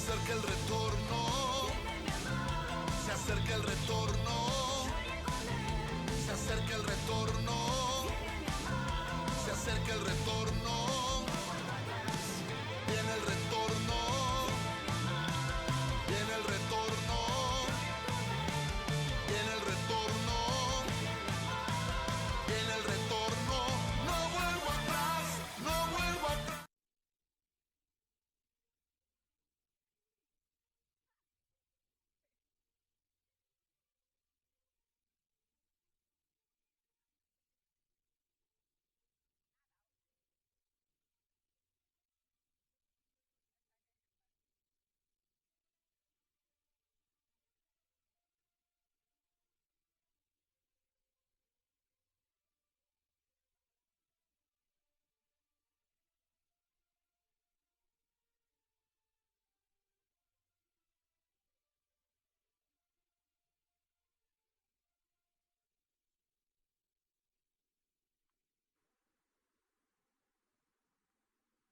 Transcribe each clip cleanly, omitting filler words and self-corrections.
acerca el retorno, se acerca el retorno, se acerca el retorno, se acerca el retorno, viene el retorno, viene el retorno, viene el retorno, viene el retorno, no vuelvo atrás, no vuelvo atrás.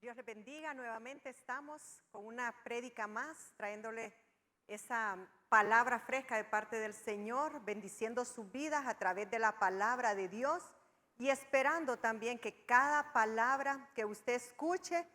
Dios les bendiga. Nuevamente estamos con una prédica más, trayéndole esa palabra fresca de parte del Señor, bendiciendo sus vidas a través de la palabra de Dios y esperando también que cada palabra que usted escuche,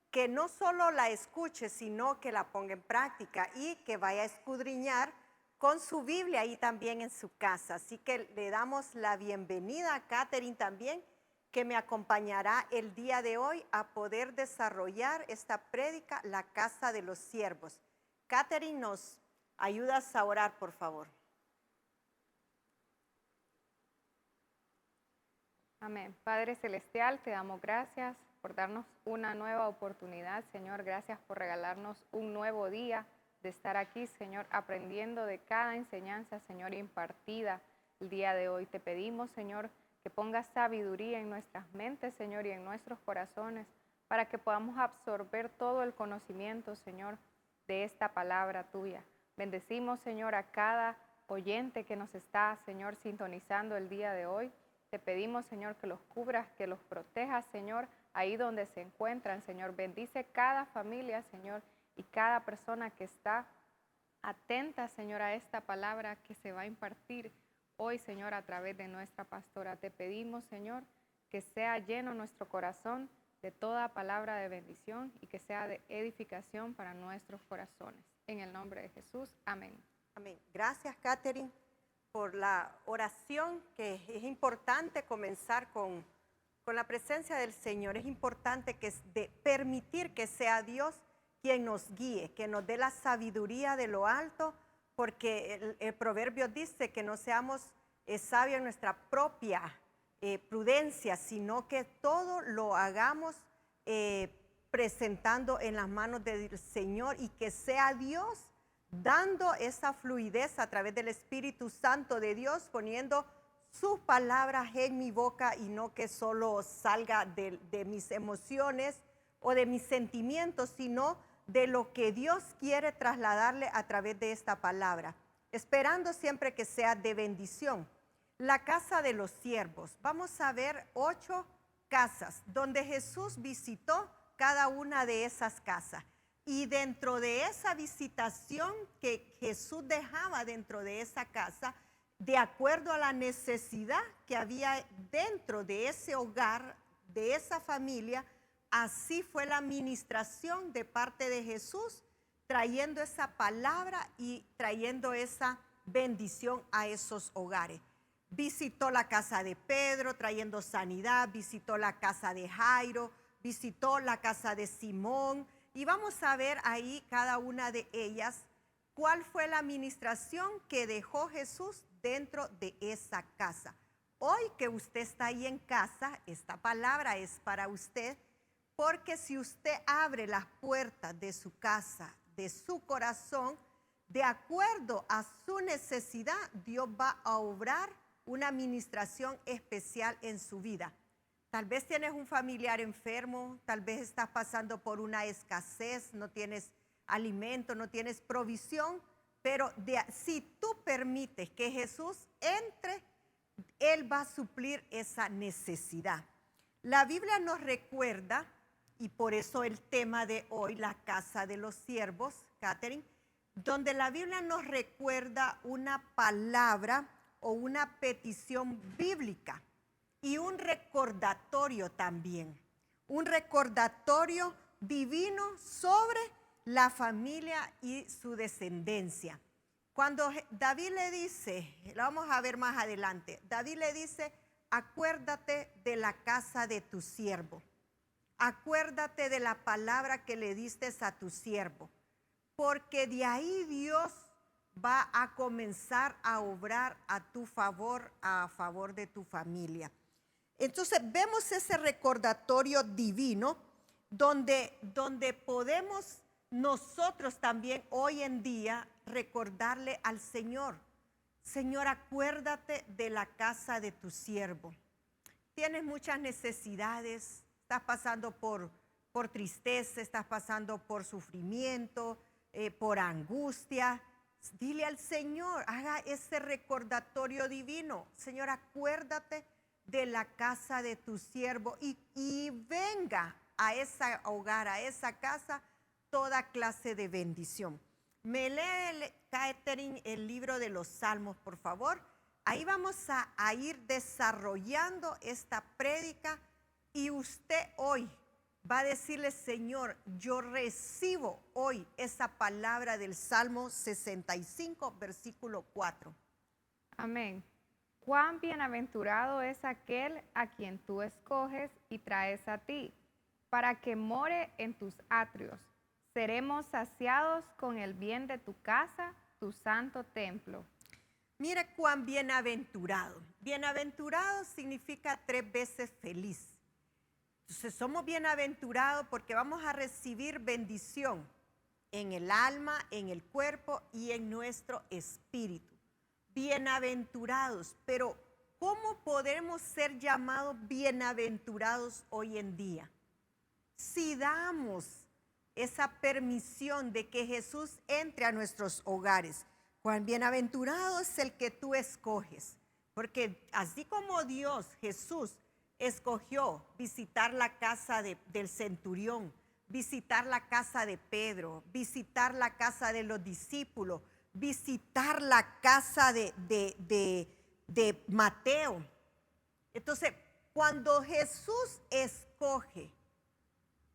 que no solo la escuche, sino que la ponga en práctica y que vaya a escudriñar con su Biblia ahí también en su casa. Así que le damos la bienvenida a Catherine también, que me acompañará el día de hoy a poder desarrollar esta prédica, la casa de los siervos. Catherine, ¿nos ayudas a orar, por favor? Amén. Padre Celestial, te damos gracias por darnos una nueva oportunidad, Señor. Gracias por regalarnos un nuevo día de estar aquí, Señor, aprendiendo de cada enseñanza, Señor, impartida el día de hoy. Te pedimos, Señor, que pongas sabiduría en nuestras mentes, Señor, y en nuestros corazones, para que podamos absorber todo el conocimiento, Señor, de esta palabra tuya. Bendecimos, Señor, a cada oyente que nos está, Señor, sintonizando el día de hoy. Te pedimos, Señor, que los cubras, que los protejas, Señor, ahí donde se encuentran, Señor. Bendice cada familia, Señor, y cada persona que está atenta, Señor, a esta palabra que se va a impartir hoy, Señor, a través de nuestra pastora. Te pedimos, Señor, que sea lleno nuestro corazón de toda palabra de bendición y que sea de edificación para nuestros corazones. En el nombre de Jesús, amén. Amén. Gracias, Catherine, por la oración, que es importante comenzar con la presencia del Señor. Es importante que permitir que sea Dios quien nos guíe, que nos dé la sabiduría de lo alto, porque el proverbio dice que no seamos sabios en nuestra propia prudencia, sino que todo lo hagamos presentando en las manos del Señor, y que sea Dios dando esa fluidez a través del Espíritu Santo de Dios, poniendo sus palabras en mi boca, y no que solo salga de mis emociones o de mis sentimientos, sino de lo que Dios quiere trasladarle a través de esta palabra, esperando siempre que sea de bendición. La casa de los siervos. Vamos a ver 8 casas donde Jesús visitó cada una de esas casas. Y dentro de esa visitación que Jesús dejaba dentro de esa casa, de acuerdo a la necesidad que había dentro de ese hogar, de esa familia, así fue la administración de parte de Jesús, trayendo esa palabra y trayendo esa bendición a esos hogares. Visitó la casa de Pedro, trayendo sanidad, visitó la casa de Jairo, visitó la casa de Simón, y vamos a ver ahí cada una de ellas cuál fue la administración que dejó Jesús dentro de esa casa. Hoy que usted está ahí en casa, esta palabra es para usted, porque si usted abre las puertas de su casa, de su corazón, de acuerdo a su necesidad, Dios va a obrar una administración especial en su vida. Tal vez tienes un familiar enfermo, tal vez estás pasando por una escasez, no tienes alimento, no tienes provisión, pero si tú permites que Jesús entre, Él va a suplir esa necesidad. La Biblia nos recuerda y por eso el tema de hoy, la casa de los siervos, Catherine, donde la Biblia nos recuerda una palabra o una petición bíblica y un recordatorio también, un recordatorio divino sobre la familia y su descendencia. Cuando David le dice, lo vamos a ver más adelante, David le dice, acuérdate de la casa de tu siervo, acuérdate de la palabra que le diste a tu siervo, porque de ahí Dios va a comenzar a obrar a tu favor, a favor de tu familia. Entonces vemos ese recordatorio divino donde podemos nosotros también hoy en día recordarle al Señor, Señor, acuérdate de la casa de tu siervo. Tienes muchas necesidades, estás pasando por tristeza, estás pasando por sufrimiento, por angustia. Dile al Señor, haga ese recordatorio divino. Señor, acuérdate de la casa de tu siervo y venga a ese hogar, a esa casa, toda clase de bendición. Me lee, Catherine, el libro de los Salmos, por favor. Ahí vamos a ir desarrollando esta prédica y usted hoy va a decirle, Señor, yo recibo hoy esa palabra del Salmo 65, versículo 4. Amén. Cuán bienaventurado es aquel a quien tú escoges y traes a ti, para que more en tus atrios. Seremos saciados con el bien de tu casa, tu santo templo. Mira cuán bienaventurado. Bienaventurado significa 3 veces feliz. Entonces somos bienaventurados porque vamos a recibir bendición en el alma, en el cuerpo y en nuestro espíritu. Bienaventurados, pero ¿cómo podemos ser llamados bienaventurados hoy en día? Si damos esa permisión de que Jesús entre a nuestros hogares. Cuán bienaventurado es el que tú escoges, porque así como Dios, Jesús, escogió visitar la casa del centurión, visitar la casa de Pedro, visitar la casa de los discípulos, visitar la casa de Mateo. Entonces, cuando Jesús escoge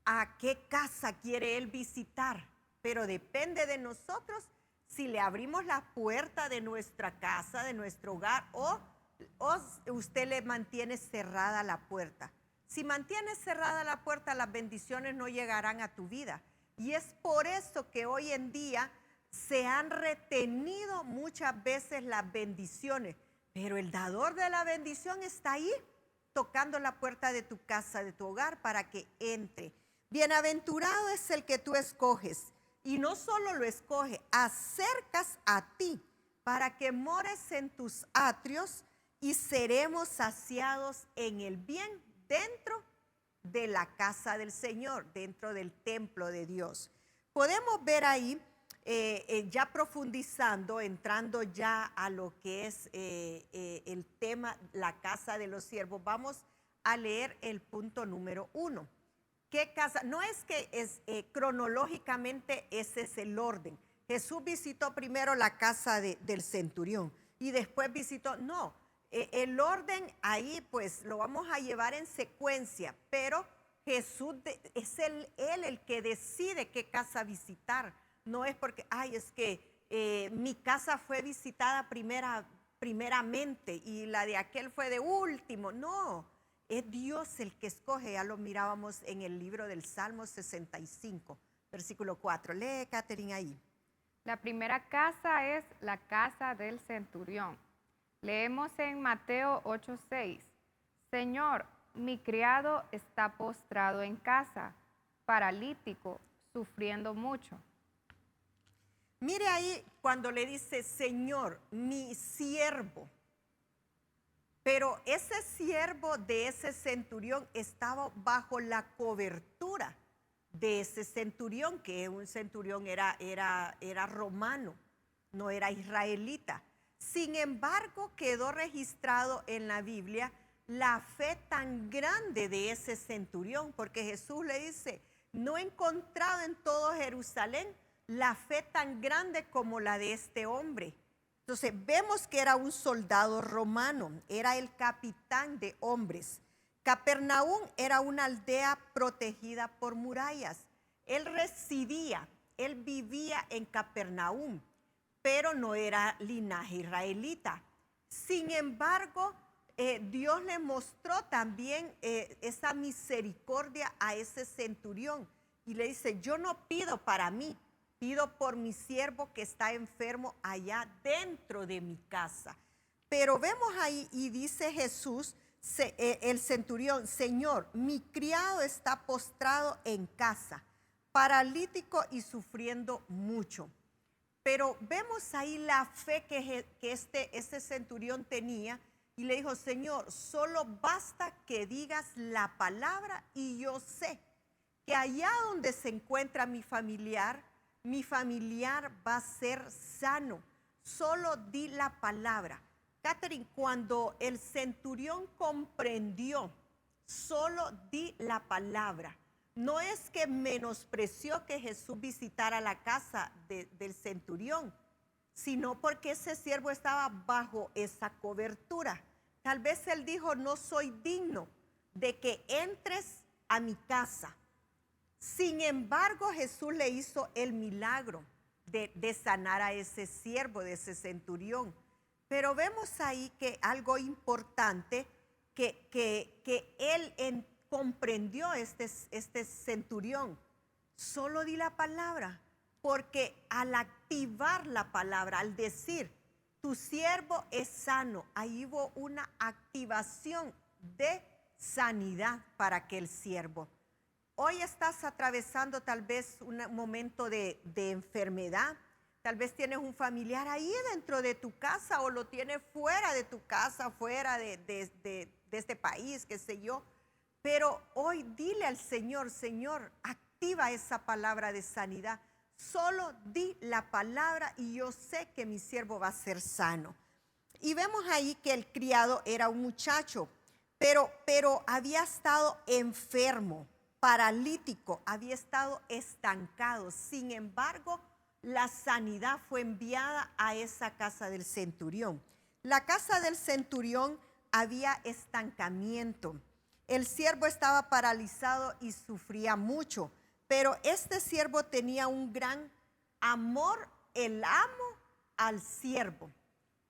a qué casa quiere Él visitar, pero depende de nosotros si le abrimos la puerta de nuestra casa, de nuestro hogar, o usted le mantiene cerrada la puerta. Si mantienes cerrada la puerta, las bendiciones no llegarán a tu vida. Y es por eso que hoy en día se han retenido muchas veces las bendiciones, pero el dador de la bendición está ahí, tocando la puerta de tu casa, de tu hogar, para que entre. Bienaventurado es el que tú escoges, y no solo lo escoge, acercas a ti para que mores en tus atrios y seremos saciados en el bien dentro de la casa del Señor, dentro del templo de Dios. Podemos ver ahí, ya profundizando, entrando ya a lo que es el tema, la casa de los siervos, vamos a leer el punto número 1. ¿Qué casa? No es que cronológicamente ese es el orden. Jesús visitó primero la casa del centurión y después visitó, no, el orden ahí pues lo vamos a llevar en secuencia, pero Jesús es él el que decide qué casa visitar. No es porque, ay, es que mi casa fue visitada primeramente y la de aquel fue de último. No, es Dios el que escoge. Ya lo mirábamos en el libro del Salmo 65, versículo 4. Lee, Catherine, ahí. La primera casa es la casa del centurión. Leemos en Mateo 8:6. Señor, mi criado está postrado en casa, paralítico, sufriendo mucho. Mire ahí cuando le dice, Señor, mi siervo. Pero ese siervo de ese centurión estaba bajo la cobertura de ese centurión, que un centurión era romano, no era israelita. Sin embargo, quedó registrado en la Biblia la fe tan grande de ese centurión, porque Jesús le dice, no he encontrado en todo Jerusalén la fe tan grande como la de este hombre. Entonces vemos que era un soldado romano, era el capitán de hombres. Capernaum era una aldea protegida por murallas. Él residía, él vivía en Capernaum, pero no era linaje israelita. Sin embargo, Dios le mostró también esa misericordia a ese centurión y le dice, yo no pido para mí, pido por mi siervo que está enfermo allá dentro de mi casa. Pero vemos ahí y dice Jesús, el centurión, Señor, mi criado está postrado en casa, paralítico y sufriendo mucho. Pero vemos ahí la fe que este centurión tenía y le dijo, Señor, solo basta que digas la palabra y yo sé que allá donde se encuentra mi familiar va a ser sano. Solo di la palabra. Catherine, cuando el centurión comprendió, solo di la palabra. No es que menospreció que Jesús visitara la casa del centurión, sino porque ese siervo estaba bajo esa cobertura. Tal vez él dijo, no soy digno de que entres a mi casa. Sin embargo, Jesús le hizo el milagro de sanar a ese siervo, de ese centurión. Pero vemos ahí que algo importante que él comprendió este centurión. Solo di la palabra, porque al activar la palabra, al decir, tu siervo es sano, ahí hubo una activación de sanidad para aquel siervo. Hoy estás atravesando tal vez un momento de enfermedad. Tal vez tienes un familiar ahí dentro de tu casa o lo tienes fuera de tu casa, fuera de este país, qué sé yo. Pero hoy dile al Señor, Señor, activa esa palabra de sanidad. Solo di la palabra y yo sé que mi siervo va a ser sano. Y vemos ahí que el criado era un muchacho, pero había estado enfermo, paralítico, había estado estancado. Sin embargo, la sanidad fue enviada a esa casa del centurión. La casa del centurión había estancamiento. El siervo estaba paralizado y sufría mucho, pero este siervo tenía un gran amor, el amo al siervo.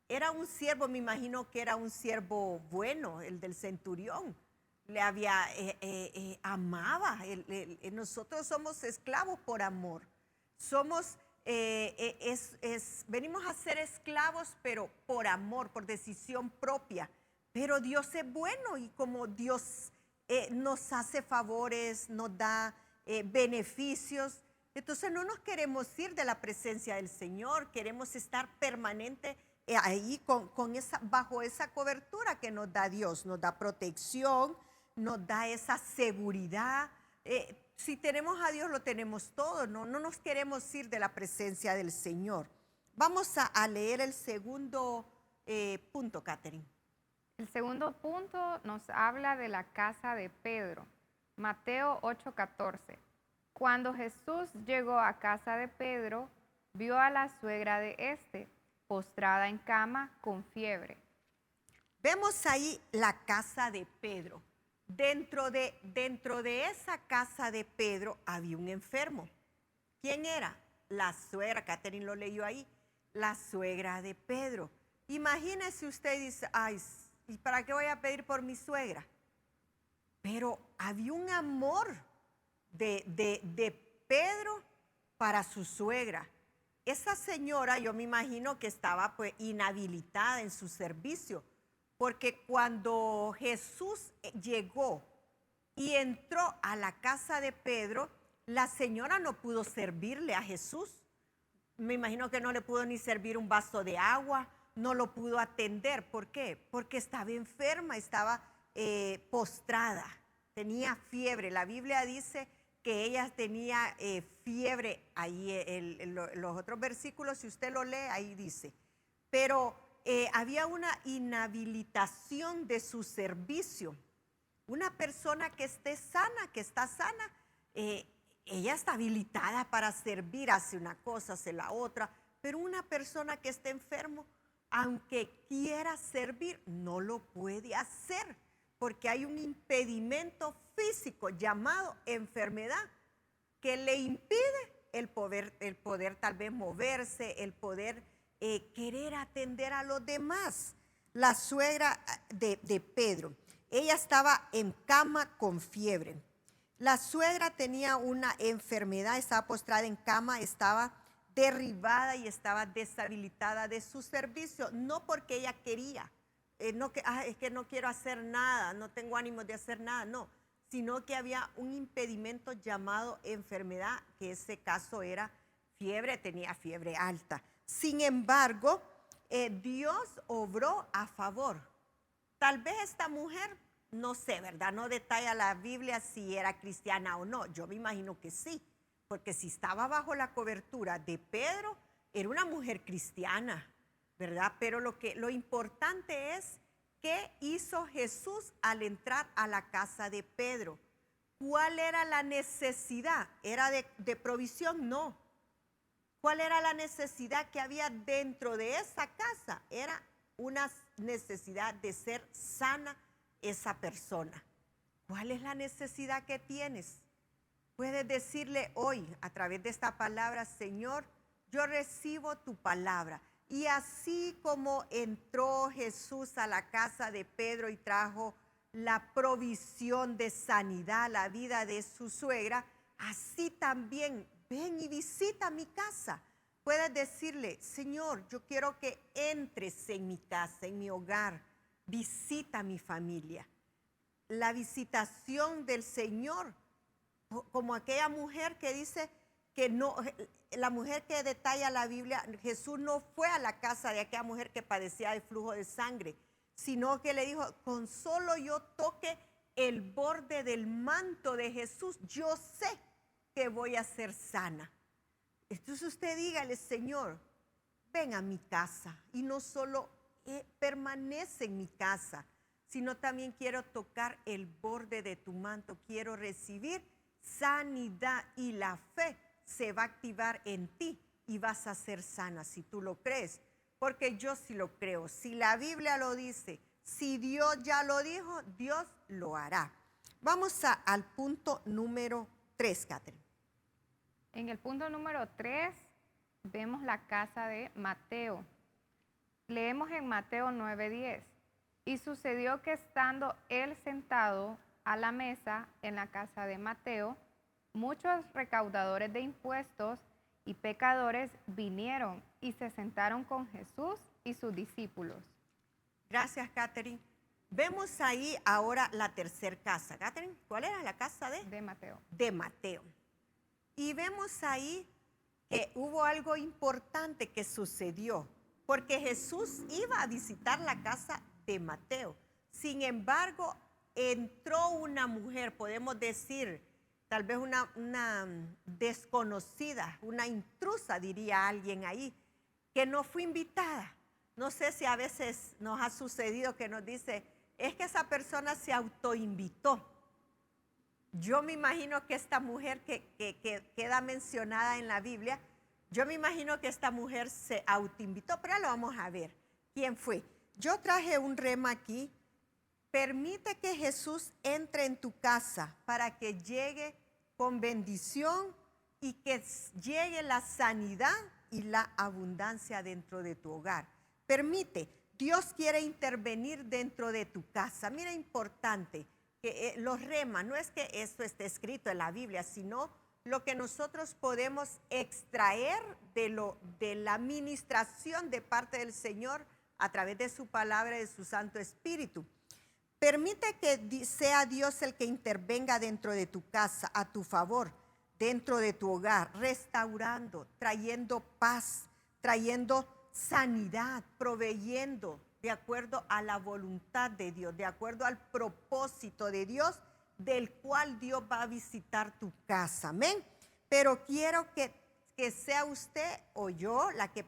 Era un siervo, me imagino que era un siervo bueno, el del centurión. Le había, amaba. Nosotros somos esclavos por amor. Somos, venimos a ser esclavos, pero por amor, por decisión propia. Pero Dios es bueno y como Dios nos hace favores, nos da beneficios, entonces no nos queremos ir de la presencia del Señor, queremos estar permanente ahí bajo esa cobertura que nos da Dios, nos da protección, nos da esa seguridad. Si tenemos a Dios lo tenemos todo, no nos queremos ir de la presencia del Señor. Vamos a leer el segundo punto, Catherine. El segundo punto nos habla de la casa de Pedro. Mateo 8:14. Cuando Jesús llegó a casa de Pedro, vio a la suegra de éste, postrada en cama con fiebre. Vemos ahí la casa de Pedro. Dentro de esa casa de Pedro había un enfermo. ¿Quién era? La suegra, Catherine lo leyó ahí, la suegra de Pedro. Imagínese usted y dice, ay, ¿y para qué voy a pedir por mi suegra? Pero había un amor de Pedro para su suegra. Esa señora, yo me imagino que estaba pues inhabilitada en su servicio, porque cuando Jesús llegó y entró a la casa de Pedro, la señora no pudo servirle a Jesús. Me imagino que no le pudo ni servir un vaso de agua, no lo pudo atender. ¿Por qué? Porque estaba enferma, estaba postrada, tenía fiebre. La Biblia dice que ella tenía fiebre. Ahí los otros versículos, si usted lo lee, ahí dice. Pero había una inhabilitación de su servicio. Una persona que esté sana, que está sana, ella está habilitada para servir, hace una cosa, hace la otra, pero una persona que esté enfermo, aunque quiera servir, no lo puede hacer, porque hay un impedimento físico llamado enfermedad que le impide el poder tal vez moverse, el poder querer atender a los demás. La suegra de Pedro, ella estaba en cama con fiebre. La suegra tenía una enfermedad, estaba postrada en cama, estaba derribada y estaba deshabilitada de su servicio, no porque ella quería, es que no quiero hacer nada, no tengo ánimo de hacer nada, no, sino que había un impedimento llamado enfermedad, que ese caso era fiebre, tenía fiebre alta. Sin embargo, Dios obró a favor. Tal vez esta mujer, no sé, ¿verdad? No detalla la Biblia si era cristiana o no. Yo me imagino que sí, porque si estaba bajo la cobertura de Pedro, era una mujer cristiana, ¿verdad? Pero lo importante es qué hizo Jesús al entrar a la casa de Pedro. ¿Cuál era la necesidad? ¿Era de provisión? No. ¿Cuál era la necesidad que había dentro de esa casa? Era una necesidad de ser sana esa persona. ¿Cuál es la necesidad que tienes? Puedes decirle hoy a través de esta palabra: Señor, yo recibo tu palabra. Y así como entró Jesús a la casa de Pedro y trajo la provisión de sanidad a la vida de su suegra, así también ven y visita mi casa. Puedes decirle: Señor, yo quiero que entres en mi casa, en mi hogar, visita mi familia. La visitación del Señor, como aquella mujer que dice que no, la mujer que detalla la Biblia, Jesús no fue a la casa de aquella mujer que padecía de flujo de sangre, sino que le dijo: con solo yo toque el borde del manto de Jesús, yo sé que voy a ser sana. Entonces usted dígale: Señor, ven a mi casa, y no solo permanece en mi casa, sino también quiero tocar el borde de tu manto, quiero recibir sanidad, y la fe se va a activar en ti y vas a ser sana si tú lo crees, porque yo sí lo creo. Si la Biblia lo dice, si Dios ya lo dijo, Dios lo hará. Vamos al punto número 3, Catherine. En el punto número 3 vemos la casa de Mateo. Leemos en Mateo 9:10. Y sucedió que estando él sentado a la mesa en la casa de Mateo, muchos recaudadores de impuestos y pecadores vinieron y se sentaron con Jesús y sus discípulos. Gracias, Catherine. Vemos ahí ahora la tercera casa. Catherine, ¿cuál era la casa De Mateo. de Mateo? Y vemos ahí que hubo algo importante que sucedió, porque Jesús iba a visitar la casa de Mateo. Sin embargo, entró una mujer, podemos decir, tal vez una desconocida, una intrusa, diría alguien ahí, que no fue invitada. No sé si a veces nos ha sucedido que nos dice: es que esa persona se autoinvitó. Yo me imagino que esta mujer que queda mencionada en la Biblia, yo me imagino que esta mujer se autoinvitó, pero ya lo vamos a ver. ¿Quién fue? Yo traje un rema aquí. Permite que Jesús entre en tu casa para que llegue con bendición y que llegue la sanidad y la abundancia dentro de tu hogar. Permite, Dios quiere intervenir dentro de tu casa. Mira, importante que los remas, no es que esto esté escrito en la Biblia, sino lo que nosotros podemos extraer de la administración de parte del Señor a través de su palabra y de su Santo Espíritu. Permite que sea Dios el que intervenga dentro de tu casa a tu favor, dentro de tu hogar, restaurando, trayendo paz, trayendo sanidad, proveyendo de acuerdo a la voluntad de Dios, de acuerdo al propósito de Dios, del cual Dios va a visitar tu casa. Amén. Pero quiero que sea usted o yo la que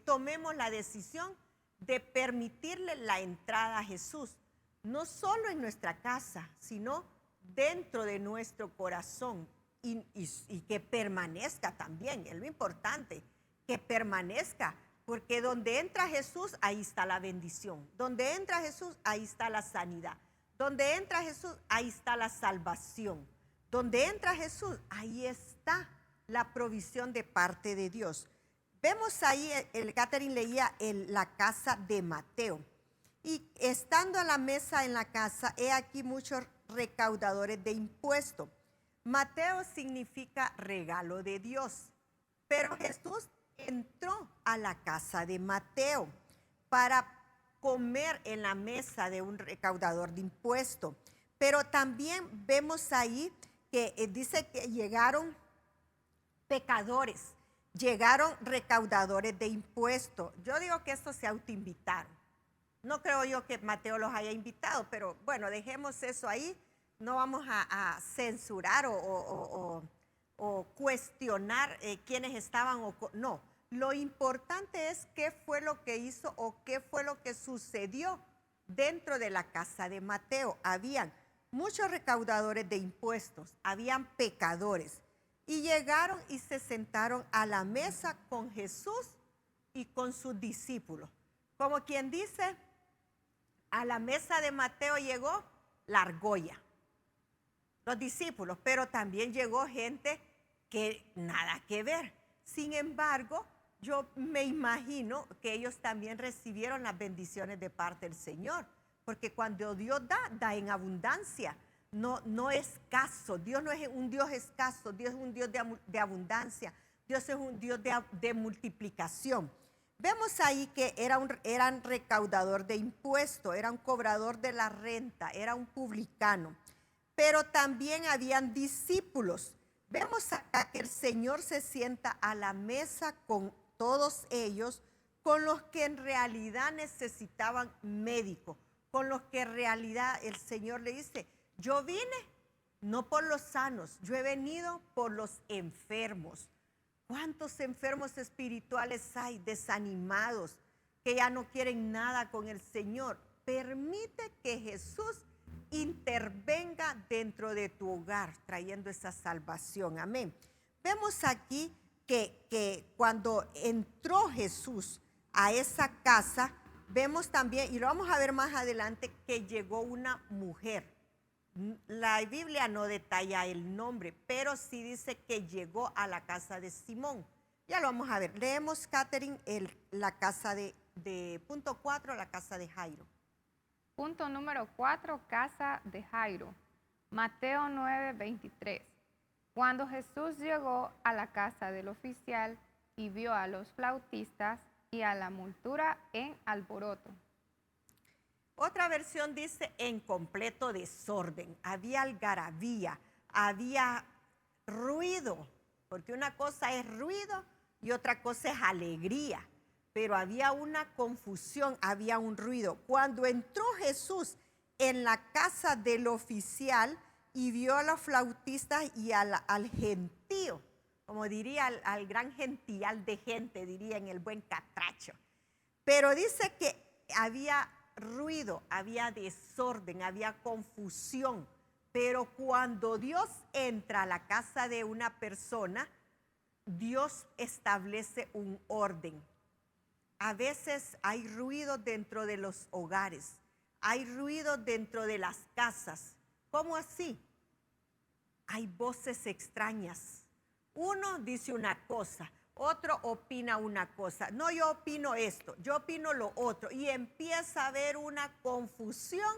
tomemos la decisión de permitirle la entrada a Jesús, no solo en nuestra casa, sino dentro de nuestro corazón y que permanezca también, es lo importante, que permanezca, porque donde entra Jesús, ahí está la bendición, donde entra Jesús, ahí está la sanidad, donde entra Jesús, ahí está la salvación, donde entra Jesús, ahí está la provisión de parte de Dios. Vemos ahí, Catherine leía la casa de Mateo. Y estando a la mesa en la casa, he aquí muchos recaudadores de impuestos. Mateo significa regalo de Dios. Pero Jesús entró a la casa de Mateo para comer en la mesa de un recaudador de impuestos. Pero también vemos ahí que dice que llegaron pecadores, llegaron recaudadores de impuestos. Yo digo que estos se autoinvitaron. No creo yo que Mateo los haya invitado, pero bueno, dejemos eso ahí. No vamos a censurar o cuestionar quiénes estaban no. Lo importante es qué fue lo que hizo o qué fue lo que sucedió dentro de la casa de Mateo. Habían muchos recaudadores de impuestos, habían pecadores. Y llegaron y se sentaron a la mesa con Jesús y con sus discípulos. Como quien dice, a la mesa de Mateo llegó la argolla, los discípulos, pero también llegó gente que nada que ver. Sin embargo, yo me imagino que ellos también recibieron las bendiciones de parte del Señor, porque cuando Dios da en abundancia. No es escaso. Dios no es un Dios escaso. Dios es un Dios de abundancia. Dios es un Dios de multiplicación. Vemos ahí que eran recaudador de impuestos, era un cobrador de la renta, era un publicano. Pero también habían discípulos. Vemos acá que el Señor se sienta a la mesa con todos ellos, con los que en realidad necesitaban médico, con los que en realidad el Señor le dice: yo vine no por los sanos, yo he venido por los enfermos. ¿Cuántos enfermos espirituales hay, desanimados, que ya no quieren nada con el Señor? Permite que Jesús intervenga dentro de tu hogar, trayendo esa salvación. Amén. Vemos aquí que cuando entró Jesús a esa casa, vemos también, y lo vamos a ver más adelante, que llegó una mujer. La Biblia no detalla el nombre, pero sí dice que llegó a la casa de Simón. Ya lo vamos a ver. Leemos, Catherine, la casa de punto 4, la casa de Jairo. Punto número 4, casa de Jairo. Mateo 9:23. Cuando Jesús llegó a la casa del oficial y vio a los flautistas y a la multitud en alboroto. Otra versión dice en completo desorden. Había algarabía, había ruido, porque una cosa es ruido y otra cosa es alegría. Pero había una confusión, había un ruido. Cuando entró Jesús en la casa del oficial y vio a los flautistas y al gentío, como diría al gran gential de gente, diría en el buen catracho. Pero dice que había ruido, había desorden, había confusión. Pero cuando Dios entra a la casa de una persona, Dios establece un orden. A veces hay ruido dentro de los hogares, hay ruido dentro de las casas. ¿Cómo así? Hay voces extrañas. Uno dice una cosa, otro opina una cosa. No, yo opino esto, yo opino lo otro. Y empieza a haber una confusión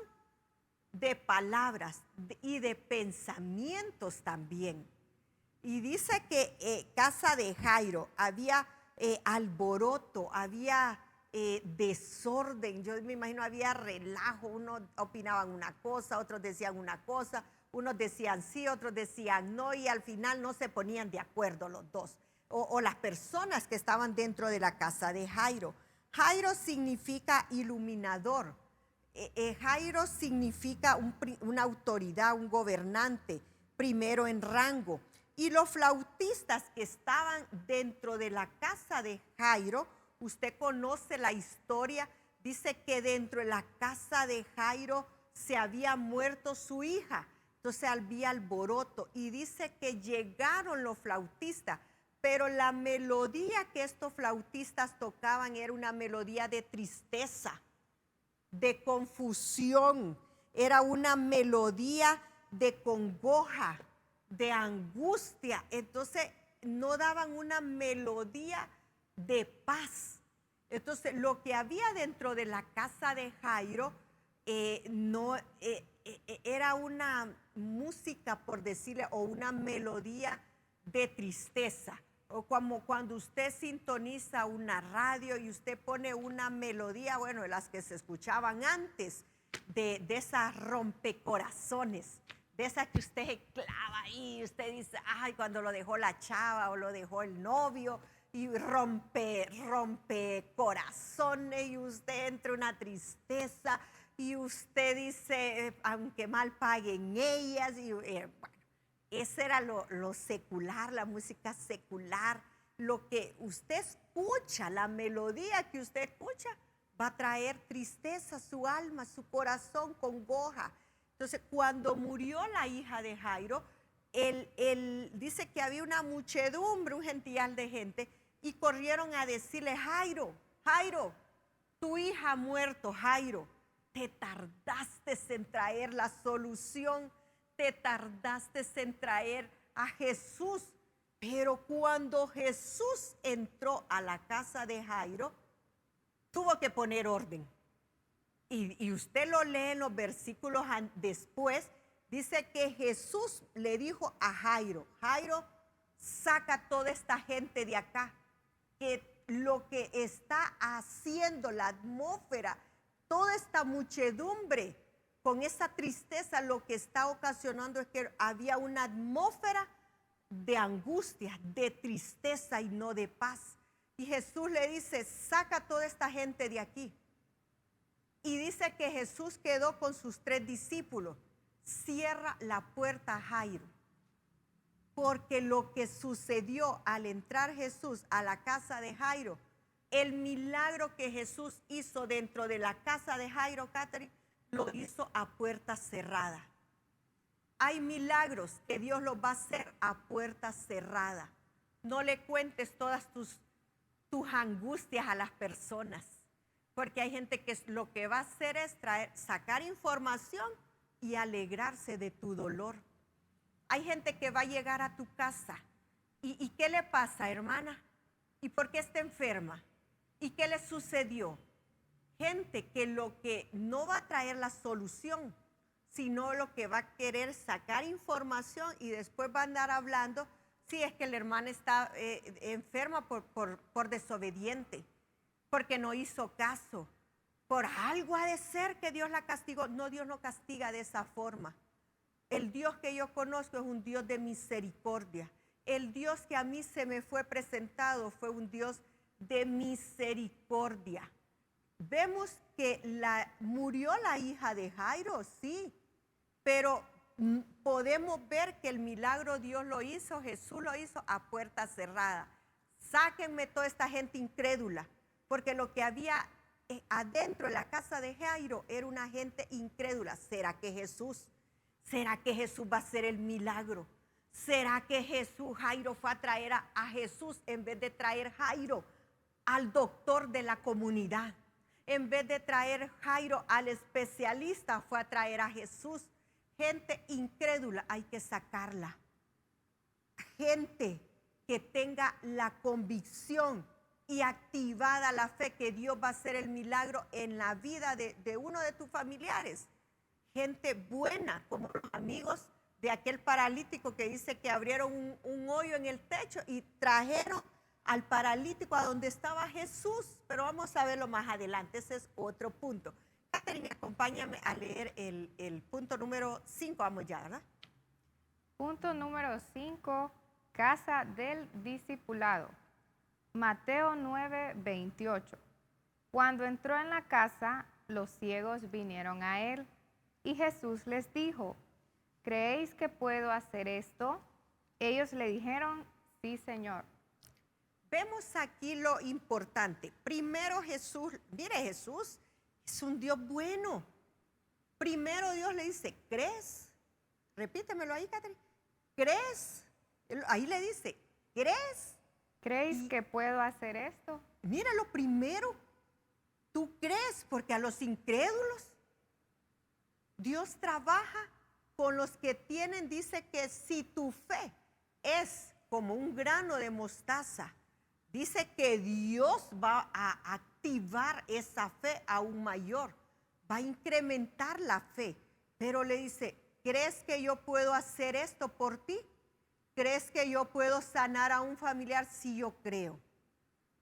de palabras y de pensamientos también. Y dice que casa de Jairo había alboroto, había desorden. Yo me imagino había relajo. Unos opinaban una cosa, otros decían una cosa, unos decían sí, otros decían no, y al final no se ponían de acuerdo los dos. O las personas que estaban dentro de la casa de Jairo. Jairo significa iluminador. Jairo significa una autoridad, un gobernante, primero en rango. Y los flautistas que estaban dentro de la casa de Jairo, usted conoce la historia dice que dentro de la casa de Jairo se había muerto su hija. Entonces había alboroto y dice que llegaron los flautistas, pero la melodía que estos flautistas tocaban era una melodía de tristeza, de confusión, era una melodía de congoja, de angustia. Entonces no daban una melodía de paz. Entonces lo que había dentro de la casa de Jairo era una música, por decirle, o una melodía de tristeza. O como cuando usted sintoniza una radio y usted pone una melodía, bueno, de las que se escuchaban antes, de esas rompecorazones, de esas que usted clava ahí y usted dice, ay, cuando lo dejó la chava o lo dejó el novio, y rompe corazones y usted entra en una tristeza y usted dice, aunque mal paguen ellas, y bueno, ese era lo secular, la música secular. Lo que usted escucha, la melodía que usted escucha, va a traer tristeza a su alma, su corazón, congoja. Entonces, cuando murió la hija de Jairo, él dice que había una muchedumbre, un gentío de gente, y corrieron a decirle, Jairo, Jairo, tu hija ha muerto, Jairo. Te tardaste en traer la solución, te tardaste en traer a Jesús. Pero cuando Jesús entró a la casa de Jairo, tuvo que poner orden. Y usted lo lee en los versículos después, dice que Jesús le dijo a Jairo, Jairo, saca toda esta gente de acá, que lo que está haciendo la atmósfera, toda esta muchedumbre, con esa tristeza, lo que está ocasionando es que había una atmósfera de angustia, de tristeza y no de paz. Y Jesús le dice, saca toda esta gente de aquí. Y dice que Jesús quedó con sus 3 discípulos. Cierra la puerta a Jairo. Porque lo que sucedió al entrar Jesús a la casa de Jairo, el milagro que Jesús hizo dentro de la casa de Jairo, Catherine, lo hizo a puerta cerrada. Hay milagros que Dios los va a hacer a puerta cerrada. No le cuentes todas tus angustias a las personas, porque hay gente que lo que va a hacer es sacar información y alegrarse de tu dolor. Hay gente que va a llegar a tu casa. ¿Y qué le pasa, hermana? ¿Y por qué está enferma? ¿Y qué le sucedió? Gente que lo que no va a traer la solución, sino lo que va a querer sacar información y después va a andar hablando, si es que la hermana está enferma por desobediente, porque no hizo caso. Por algo ha de ser que Dios la castigó. No, Dios no castiga de esa forma. El Dios que yo conozco es un Dios de misericordia. El Dios que a mí se me fue presentado fue un Dios de misericordia. Vemos que murió la hija de Jairo, sí, pero podemos ver que el milagro Dios lo hizo, Jesús lo hizo a puerta cerrada. Sáquenme toda esta gente incrédula, porque lo que había adentro de la casa de Jairo era una gente incrédula. ¿Será que Jesús va a hacer el milagro? ¿Será que Jairo fue a traer a Jesús en vez de traer Jairo al doctor de la comunidad? En vez de traer Jairo al especialista, fue a traer a Jesús. Gente incrédula hay que sacarla. Gente que tenga la convicción y activada la fe que Dios va a hacer el milagro en la vida de uno de tus familiares. Gente buena, como los amigos de aquel paralítico que dice que abrieron un hoyo en el techo y trajeron al paralítico a donde estaba Jesús. Pero vamos a verlo más adelante, ese es otro punto. Catherine, acompáñame a leer el punto número 5, vamos ya, ¿verdad? Punto número 5, casa del discipulado. Mateo 9:28. Cuando entró en la casa, los ciegos vinieron a él, y Jesús les dijo, ¿creéis que puedo hacer esto? Ellos le dijeron, sí, Señor. Vemos aquí lo importante. Primero Jesús Es un Dios bueno. Primero Dios le dice, ¿crees? Repítemelo ahí, Catherine. ¿Crees? Ahí le dice, ¿crees? ¿Creéis que puedo hacer esto? Mira, lo primero, tú crees, porque a los incrédulos Dios trabaja con los que tienen, dice que si tu fe es como un grano de mostaza, dice que Dios va a activar esa fe aún mayor, va a incrementar la fe, pero le dice, ¿crees que yo puedo hacer esto por ti? ¿Crees que yo puedo sanar a un familiar? Sí, yo creo.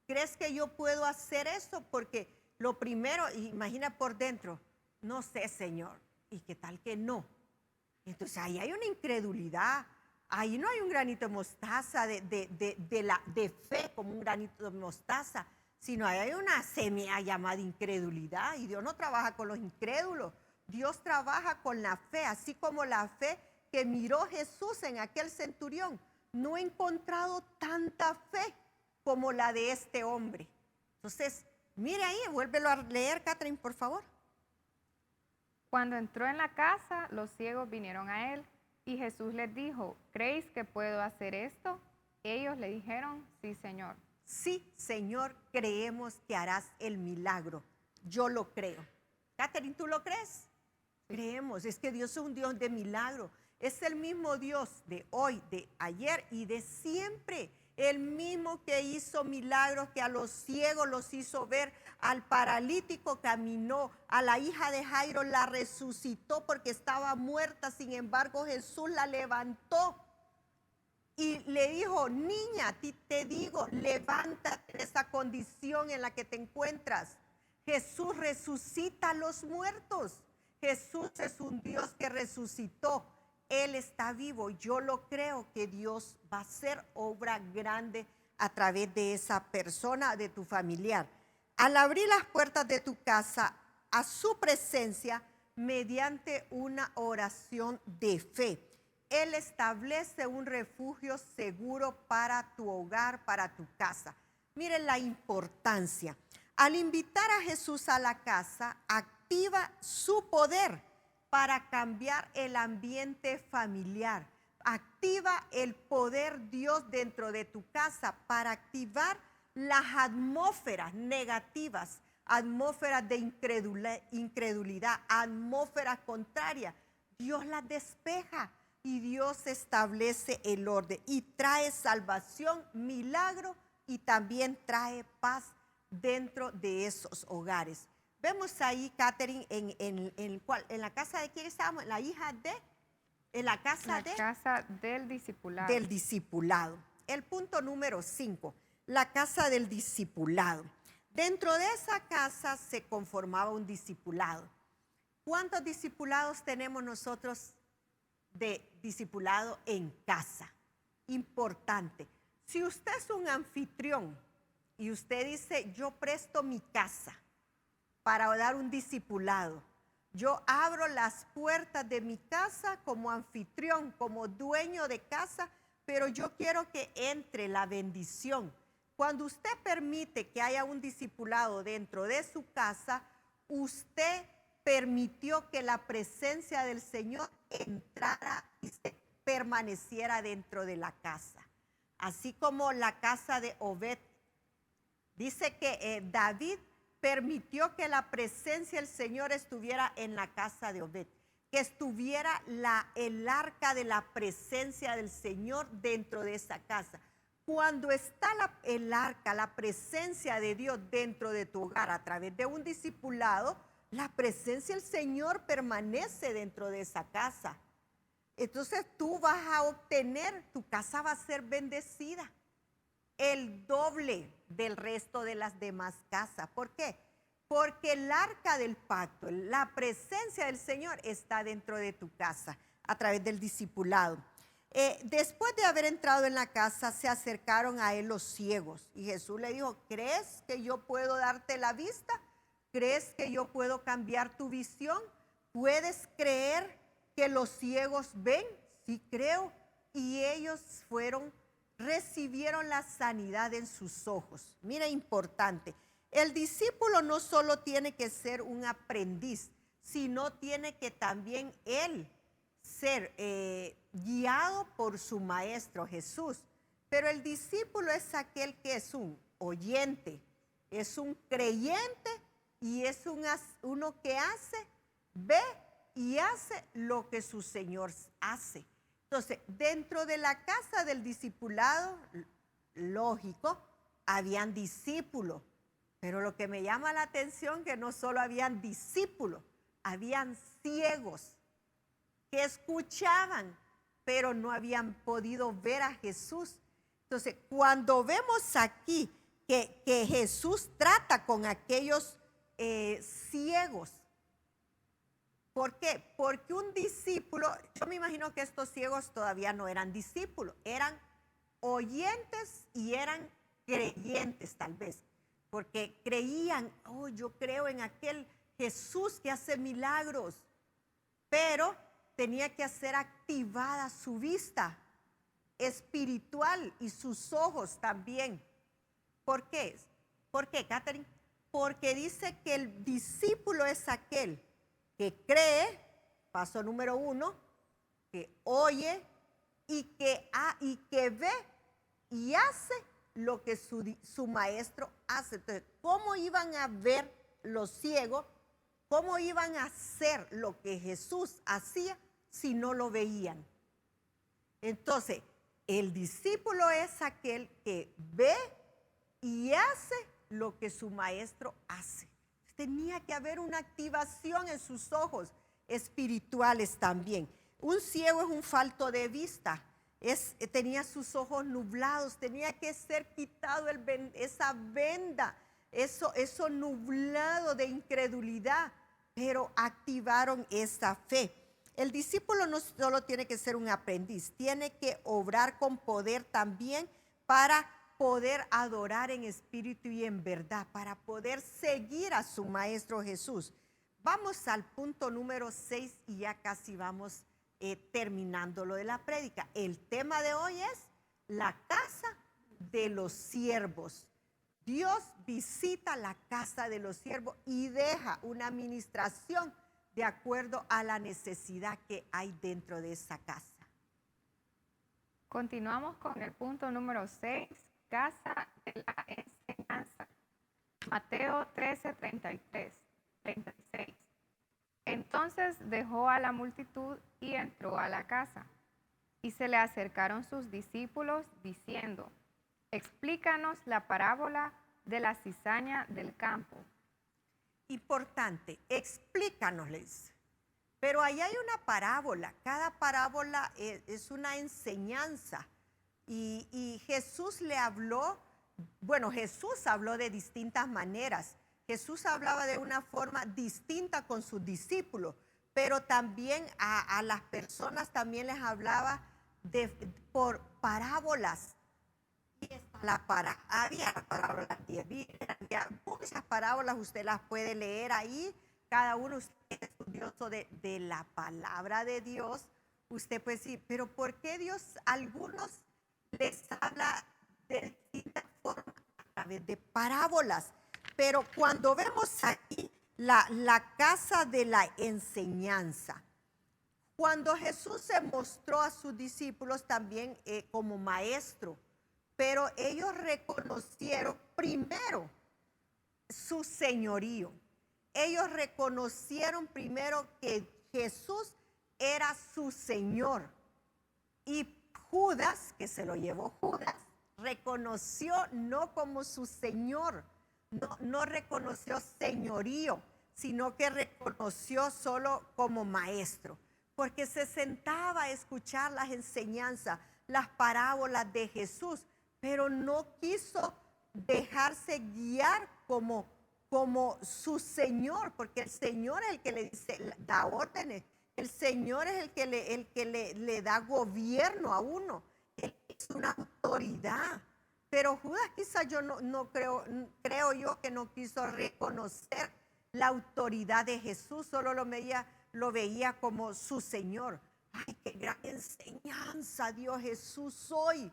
¿Crees que yo puedo hacer eso? Porque lo primero, imagina por dentro, no sé, Señor, ¿y qué tal que no? Entonces ahí hay una incredulidad, ahí no hay un granito de mostaza de fe como un granito de mostaza, sino ahí hay una semilla llamada incredulidad, y Dios no trabaja con los incrédulos, Dios trabaja con la fe, así como la fe que miró Jesús en aquel centurión. No he encontrado tanta fe como la de este hombre. Entonces, mire ahí, vuélvelo a leer, Catherine, por favor. Cuando entró en la casa, los ciegos vinieron a él y Jesús les dijo, ¿creéis que puedo hacer esto? Ellos le dijeron, sí, Señor. Sí, Señor, creemos que harás el milagro. Yo lo creo. Catherine, ¿tú lo crees? Creemos, es que Dios es un Dios de milagro. Es el mismo Dios de hoy, de ayer y de siempre. El mismo que hizo milagros, que a los ciegos los hizo ver, al paralítico caminó, a la hija de Jairo la resucitó porque estaba muerta, sin embargo Jesús la levantó y le dijo, niña, a ti te digo, levántate de esa condición en la que te encuentras. Jesús resucita a los muertos. Jesús es un Dios que resucitó. Él está vivo. Yo lo creo que Dios va a hacer obra grande a través de esa persona, de tu familiar. Al abrir las puertas de tu casa a su presencia mediante una oración de fe, Él establece un refugio seguro para tu hogar, para tu casa. Miren la importancia. Al invitar a Jesús a la casa, activa su poder para cambiar el ambiente familiar. Activa el poder Dios dentro de tu casa para activar las atmósferas negativas, atmósferas de incredulidad, atmósferas contrarias. Dios las despeja y Dios establece el orden y trae salvación, milagro y también trae paz dentro de esos hogares. Vemos ahí, Catherine, en la casa de quién estábamos, en la casa del discipulado. Del discipulado. El punto número 5, la casa del discipulado. Dentro de esa casa se conformaba un discipulado. ¿Cuántos discipulados tenemos nosotros de discipulado en casa? Importante. Si usted es un anfitrión y usted dice, yo presto mi casa para dar un discipulado, yo abro las puertas de mi casa como anfitrión, como dueño de casa, pero yo quiero que entre la bendición. Cuando usted permite que haya un discipulado dentro de su casa, usted permitió que la presencia del Señor entrara y se permaneciera dentro de la casa. Así como la casa de Obed. Dice que David permitió que la presencia del Señor estuviera en la casa de Obed, que estuviera el arca de la presencia del Señor dentro de esa casa. Cuando está el arca, la presencia de Dios dentro de tu hogar a través de un discipulado, la presencia del Señor permanece dentro de esa casa. Entonces tú vas a obtener, tu casa va a ser bendecida el doble del resto de las demás casas. ¿Por qué? Porque el arca del pacto, la presencia del Señor está dentro de tu casa a través del discipulado. Después de haber entrado en la casa, se acercaron a él los ciegos y Jesús le dijo, ¿crees que yo puedo darte la vista? ¿Crees que yo puedo cambiar tu visión? ¿Puedes creer que los ciegos ven? Sí, creo. Y ellos recibieron la sanidad en sus ojos. Mira, importante. el discípulo no solo tiene que ser un aprendiz, sino tiene que también él ser guiado por su maestro Jesús. Pero el discípulo es aquel que es un oyente, es un creyente y es uno que hace, ve y hace lo que su Señor hace. Entonces, dentro de la casa del discipulado, lógico, habían discípulos, pero lo que me llama la atención que no solo habían discípulos, habían ciegos que escuchaban, pero no habían podido ver a Jesús. Entonces, cuando vemos aquí que Jesús trata con aquellos ciegos, ¿por qué? Porque un discípulo, yo me imagino que estos ciegos todavía no eran discípulos, eran oyentes y eran creyentes tal vez, porque creían, oh, yo creo en aquel Jesús que hace milagros, pero tenía que hacer activada su vista espiritual y sus ojos también. ¿Por qué? ¿Por qué, Catherine? Porque dice que el discípulo es aquel que cree, paso número 1, que oye y que ve y hace lo que su maestro hace. Entonces, ¿cómo iban a ver los ciegos? ¿Cómo iban a hacer lo que Jesús hacía si no lo veían? Entonces, el discípulo es aquel que ve y hace lo que su maestro hace. Tenía que haber una activación en sus ojos espirituales también. Un ciego es un falto de vista. Tenía sus ojos nublados, tenía que ser quitado esa venda, eso nublado de incredulidad, pero activaron esa fe. El discípulo no solo tiene que ser un aprendiz, tiene que obrar con poder también para poder adorar en espíritu y en verdad, para poder seguir a su maestro Jesús. Vamos al punto número 6 y ya casi vamos terminando lo de la prédica. El tema de hoy es la casa de los siervos. Dios visita la casa de los siervos y deja una administración de acuerdo a la necesidad que hay dentro de esa casa. Continuamos con el punto número 6, casa de la enseñanza. Mateo 13, 36. Entonces dejó a la multitud y entró a la casa. Y se le acercaron sus discípulos diciendo, explícanos la parábola de la cizaña del campo. Importante, explícanosles. Pero ahí hay una parábola, cada parábola es una enseñanza. Y Jesús le habló, bueno, Jesús habló de distintas maneras. Jesús hablaba de una forma distinta con sus discípulos, pero también a las personas también les hablaba por parábolas. Y había la parábola había muchas parábolas, usted las puede leer ahí, cada uno usted es estudioso de la palabra de Dios. Usted puede decir, pero ¿por qué Dios a algunos les habla de distintas formas a través de parábolas? Pero cuando vemos aquí la casa de la enseñanza, cuando Jesús se mostró a sus discípulos también como maestro, pero ellos reconocieron primero su señorío. Ellos reconocieron primero que Jesús era su Señor. Y Judas, que se lo llevó Judas, reconoció no como su Señor, no reconoció señorío, sino que reconoció solo como maestro, porque se sentaba a escuchar las enseñanzas, las parábolas de Jesús, pero no quiso dejarse guiar como su Señor, porque el Señor es el que le dice, da órdenes, el Señor es el que le da gobierno a uno, Él es una autoridad. Pero Judas quizás yo no creo yo que no quiso reconocer la autoridad de Jesús, solo lo veía como su Señor. Ay, qué gran enseñanza dio Jesús hoy,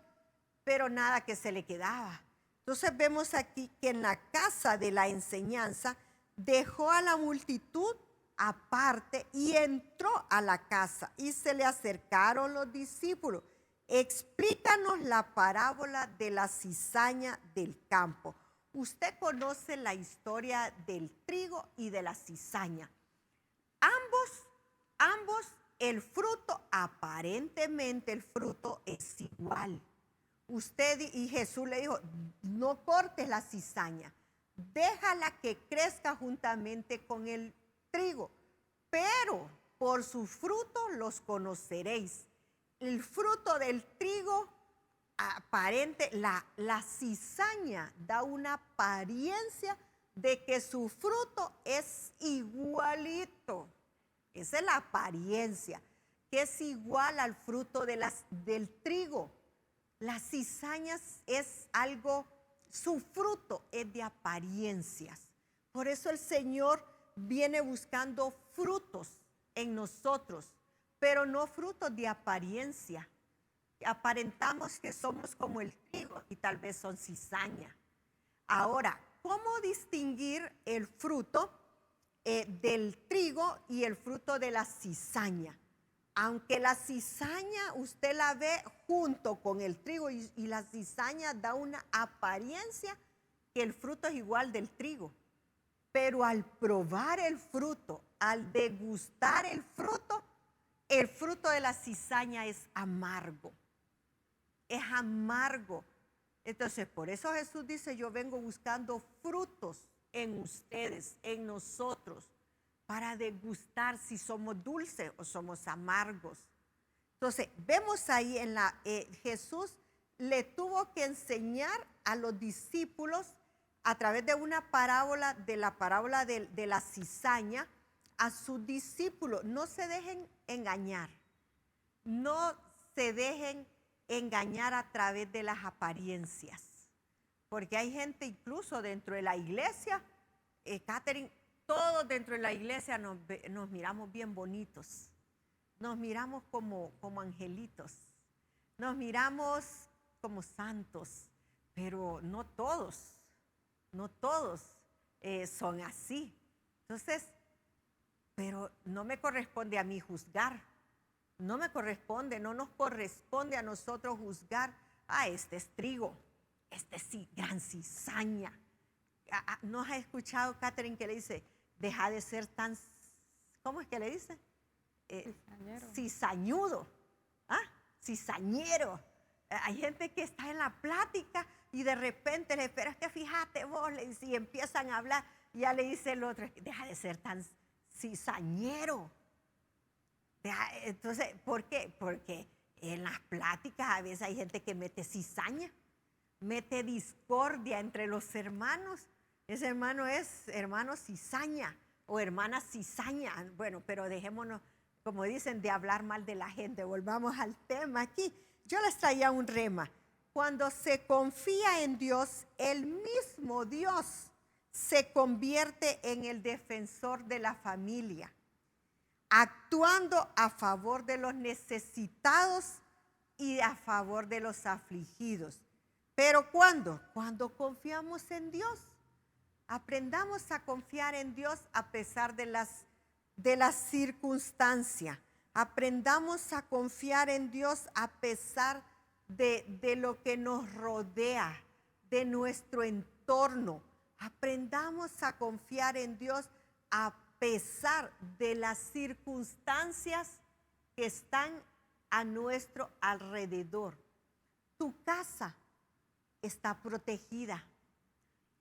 pero nada que se le quedaba. Entonces vemos aquí que en la casa de la enseñanza dejó a la multitud aparte y entró a la casa y se le acercaron los discípulos. Explícanos la parábola de la cizaña del campo. Usted conoce la historia del trigo y de la cizaña. Ambos, el fruto, aparentemente el fruto es igual. Usted y Jesús le dijo, no cortes la cizaña, déjala que crezca juntamente con el trigo, pero por su fruto los conoceréis. El fruto del trigo aparente, la cizaña da una apariencia de que su fruto es igualito. Esa es la apariencia, que es igual al fruto del trigo. Las cizañas es algo, su fruto es de apariencias. Por eso el Señor viene buscando frutos en nosotros, pero no frutos de apariencia. Aparentamos que somos como el trigo y tal vez son cizaña. Ahora, ¿cómo distinguir el fruto del trigo y el fruto de la cizaña? Aunque la cizaña usted la ve junto con el trigo y la cizaña da una apariencia que el fruto es igual del trigo. Pero al probar el fruto, al degustar el fruto de la cizaña es amargo. Es amargo. Entonces, por eso Jesús dice, yo vengo buscando frutos en ustedes, en nosotros, para degustar si somos dulces o somos amargos. Entonces, vemos ahí Jesús le tuvo que enseñar a los discípulos a través de una parábola, de la parábola de la cizaña, a sus discípulos. No se dejen engañar, no se dejen engañar a través de las apariencias, porque hay gente incluso dentro de la iglesia, Catherine, todos dentro de la iglesia nos miramos bien bonitos, nos miramos como angelitos, nos miramos como santos, pero no todos son así. Entonces, pero no me corresponde a mí juzgar, no nos corresponde a nosotros juzgar, este es trigo, este sí, gran cizaña. ¿No has escuchado, Catherine, que le dice, deja de ser tan, ¿cómo es que le dice? Cizañudo, cizañero. Hay gente que está en la plática y de repente le espera, es que fíjate vos, y empiezan a hablar, y ya le dice el otro, deja de ser tan cizañero. Entonces, ¿por qué? Porque en las pláticas a veces hay gente que mete cizaña, mete discordia entre los hermanos. Ese hermano es hermano cizaña o hermana cizaña. Bueno, pero dejémonos, como dicen, de hablar mal de la gente. Volvamos al tema aquí. Yo les traía un rema. Cuando se confía en Dios, el mismo Dios se convierte en el defensor de la familia, actuando a favor de los necesitados y a favor de los afligidos. Pero ¿cuándo? Cuando confiamos en Dios. Aprendamos a confiar en Dios a pesar de las circunstancias. Aprendamos a confiar en Dios a pesar de lo que nos rodea, de nuestro entorno. Aprendamos a confiar en Dios a pesar de las circunstancias que están a nuestro alrededor. Tu casa está protegida.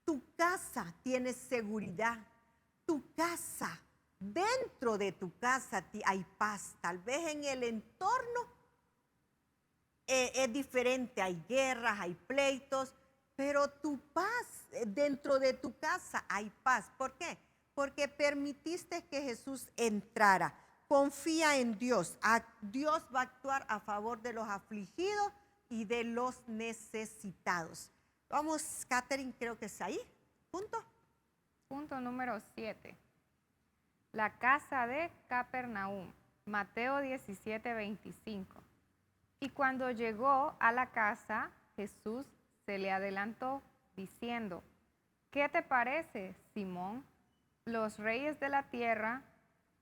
Tu casa tiene seguridad. Tu casa, dentro de tu casa hay paz. Tal vez en el entorno es diferente. Hay guerras, hay pleitos, pero tu paz, dentro de tu casa hay paz. ¿Por qué? Porque permitiste que Jesús entrara. Confía en Dios. Dios va a actuar a favor de los afligidos y de los necesitados. Vamos, Catherine, creo que es ahí. Punto. Punto número 7. La casa de Capernaum. Mateo 17:25. Y cuando llegó a la casa, Jesús se le adelantó diciendo, ¿qué te parece, Simón? Los reyes de la tierra,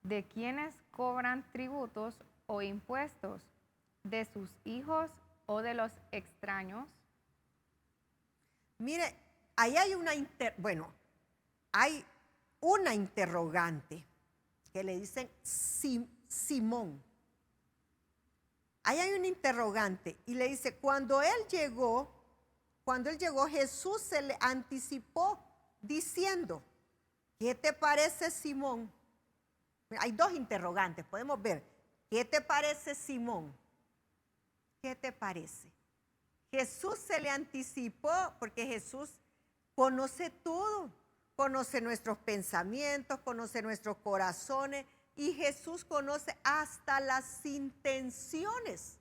¿de quienes cobran tributos o impuestos? ¿De sus hijos o de los extraños? Mire, ahí hay hay una interrogante que le dicen Simón. Ahí hay un interrogante y le dice, cuando él llegó, Jesús se le anticipó diciendo, ¿qué te parece, Simón? Hay dos interrogantes, podemos ver. ¿Qué te parece, Simón? ¿Qué te parece? Jesús se le anticipó porque Jesús conoce todo, conoce nuestros pensamientos, conoce nuestros corazones y Jesús conoce hasta las intenciones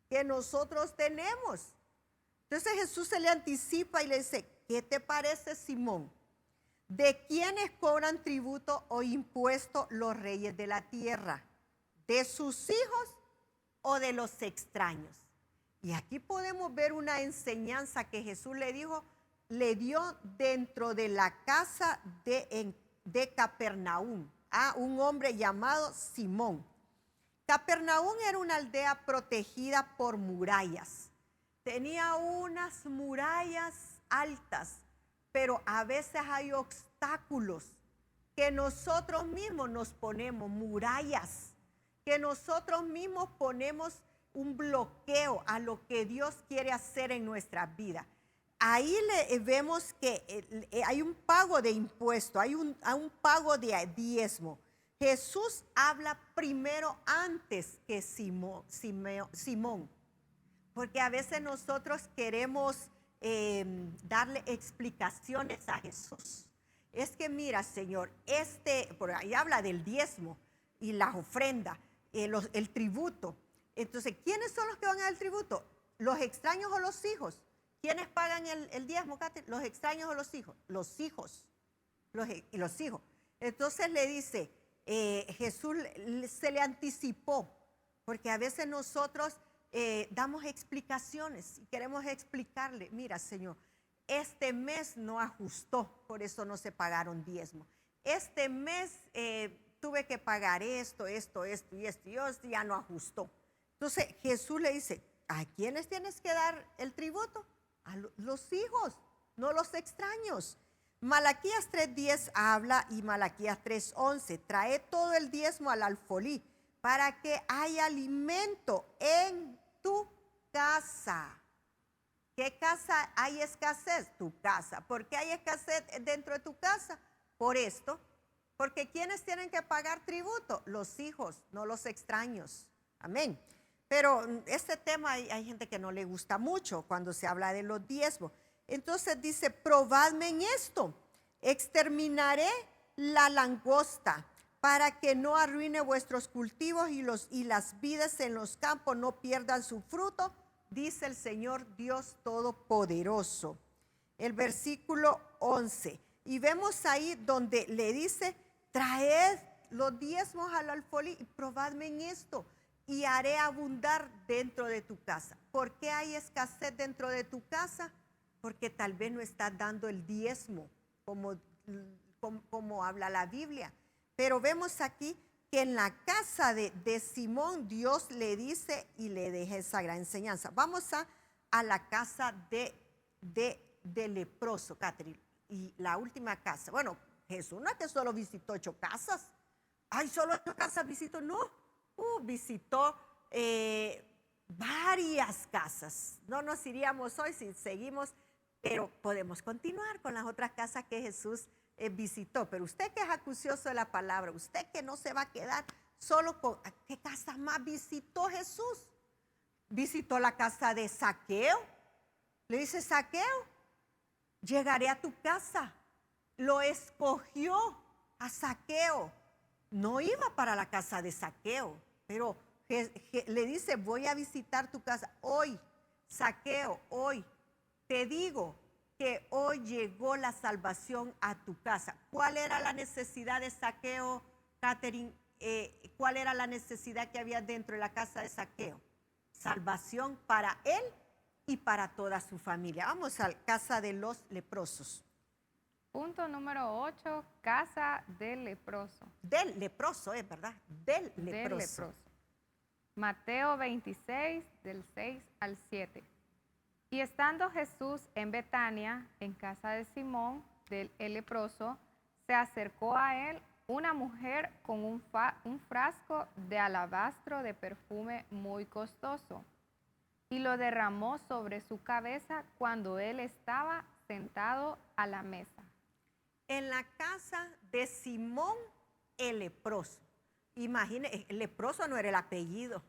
que nosotros tenemos. Entonces Jesús se le anticipa y le dice, ¿qué te parece, Simón? ¿De quiénes cobran tributo o impuesto los reyes de la tierra? ¿De sus hijos o de los extraños? Y aquí podemos ver una enseñanza que Jesús le dio dentro de la casa de Capernaum a un hombre llamado Simón. Capernaum era una aldea protegida por murallas. Tenía unas murallas altas, pero a veces hay obstáculos que nosotros mismos nos ponemos, murallas, que nosotros mismos ponemos un bloqueo a lo que Dios quiere hacer en nuestras vidas. Ahí vemos que hay un pago de impuesto, hay un pago de diezmo. Jesús habla primero antes que Simón, porque a veces nosotros queremos darle explicaciones a Jesús. Es que mira, Señor, por ahí habla del diezmo y las ofrendas, el tributo. Entonces, ¿quiénes son los que van a dar el tributo? ¿Los extraños o los hijos? ¿Quiénes pagan el diezmo, Kate? ¿Los extraños o los hijos? Los hijos. Los hijos. Entonces le dice, Jesús se le anticipó, porque a veces nosotros damos explicaciones y queremos explicarle, mira, Señor, este mes no ajustó, por eso no se pagaron diezmo. Este mes tuve que pagar esto y ya no ajustó. Entonces Jesús le dice, ¿a quiénes tienes que dar el tributo? A los hijos, no los extraños. Malaquías 3:10 habla y Malaquías 3:11, trae todo el diezmo al alfolí para que haya alimento en tu casa. ¿Qué casa hay escasez? Tu casa. ¿Por qué hay escasez dentro de tu casa? Por esto, porque ¿quiénes tienen que pagar tributo? Los hijos, no los extraños. Amén. Pero este tema hay gente que no le gusta mucho cuando se habla de los diezmos. Entonces dice, probadme en esto, exterminaré la langosta para que no arruine vuestros cultivos y las vides en los campos no pierdan su fruto, dice el Señor Dios Todopoderoso. El versículo 11. Y vemos ahí donde le dice, traed los diezmos al alfolí y probadme en esto y haré abundar dentro de tu casa. ¿Por qué hay escasez dentro de tu casa? Porque tal vez no estás dando el diezmo como habla la Biblia. Pero vemos aquí que en la casa de Simón Dios le dice y le deja esa gran enseñanza. Vamos a la casa de leproso, Catherine, y la última casa. Bueno, Jesús no es que solo visitó 8 casas. Ay, solo 8 casas visitó, no. Visitó varias casas. No nos iríamos hoy si seguimos, pero podemos continuar con las otras casas que Jesús visitó. Pero usted que es acucioso de la palabra, usted que no se va a quedar solo con ¿qué casa más visitó Jesús? Visitó la casa de Zaqueo. Le dice, Zaqueo, llegaré a tu casa. Lo escogió a Zaqueo. No iba para la casa de Zaqueo, pero le dice, voy a visitar tu casa hoy, Zaqueo, hoy. Te digo que hoy llegó la salvación a tu casa. ¿Cuál era la necesidad de Zaqueo, Catherine? ¿Cuál era la necesidad que había dentro de la casa de Zaqueo? Salvación para él y para toda su familia. Vamos a la casa de los leprosos. Punto número 8, casa del leproso. Del leproso, es verdad, del Del leproso. leproso. Mateo 26, del 6 al 7. Y estando Jesús en Betania, en casa de Simón, el leproso, se acercó a él una mujer con un frasco de alabastro de perfume muy costoso, y lo derramó sobre su cabeza cuando él estaba sentado a la mesa. En la casa de Simón el leproso. Imagine, el leproso no era el apellido,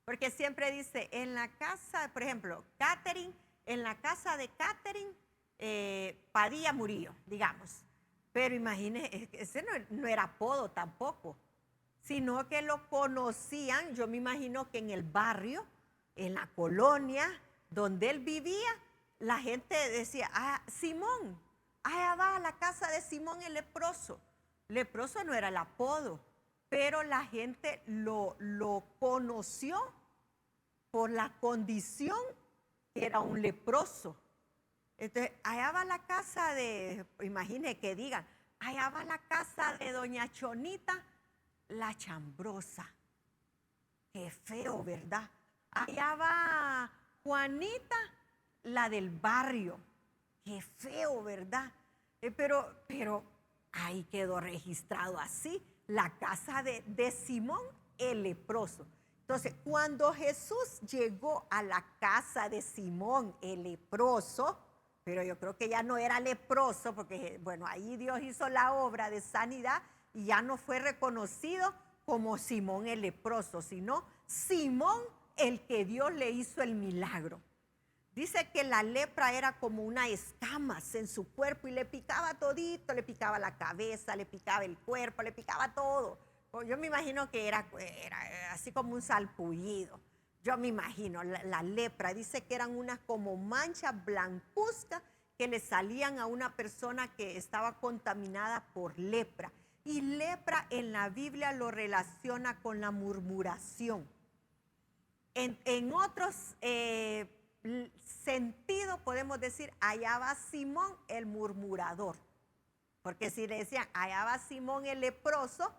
porque siempre dice, en la casa, por ejemplo, Catherine, en la casa de Catherine, Padilla Murillo, digamos. Pero imagine, ese no era apodo tampoco, sino que lo conocían, yo me imagino que en el barrio, en la colonia donde él vivía, la gente decía, ah, Simón, allá va a la casa de Simón el leproso. Leproso no era el apodo, pero la gente lo conoció por la condición que era un leproso. Entonces, allá va la casa de, imagine que digan, allá va la casa de doña Chonita, la chambrosa. Qué feo, ¿verdad? Allá va Juanita, la del barrio. Qué feo, ¿verdad? Pero ahí quedó registrado así, la casa de Simón el leproso. Entonces, cuando Jesús llegó a la casa de Simón el leproso, pero yo creo que ya no era leproso, porque bueno, ahí Dios hizo la obra de sanidad y ya no fue reconocido como Simón el leproso, sino Simón el que Dios le hizo el milagro. Dice que la lepra era como una escamas en su cuerpo y le picaba todito, le picaba la cabeza, le picaba el cuerpo, le picaba todo. Yo me imagino que era así como un salpullido. Yo me imagino, la lepra, dice que eran unas como manchas blancuzcas que le salían a una persona que estaba contaminada por lepra. Y lepra en la Biblia lo relaciona con la murmuración. En otros sentidos podemos decir, allá va Simón el murmurador. Porque si le decían, allá va Simón el leproso,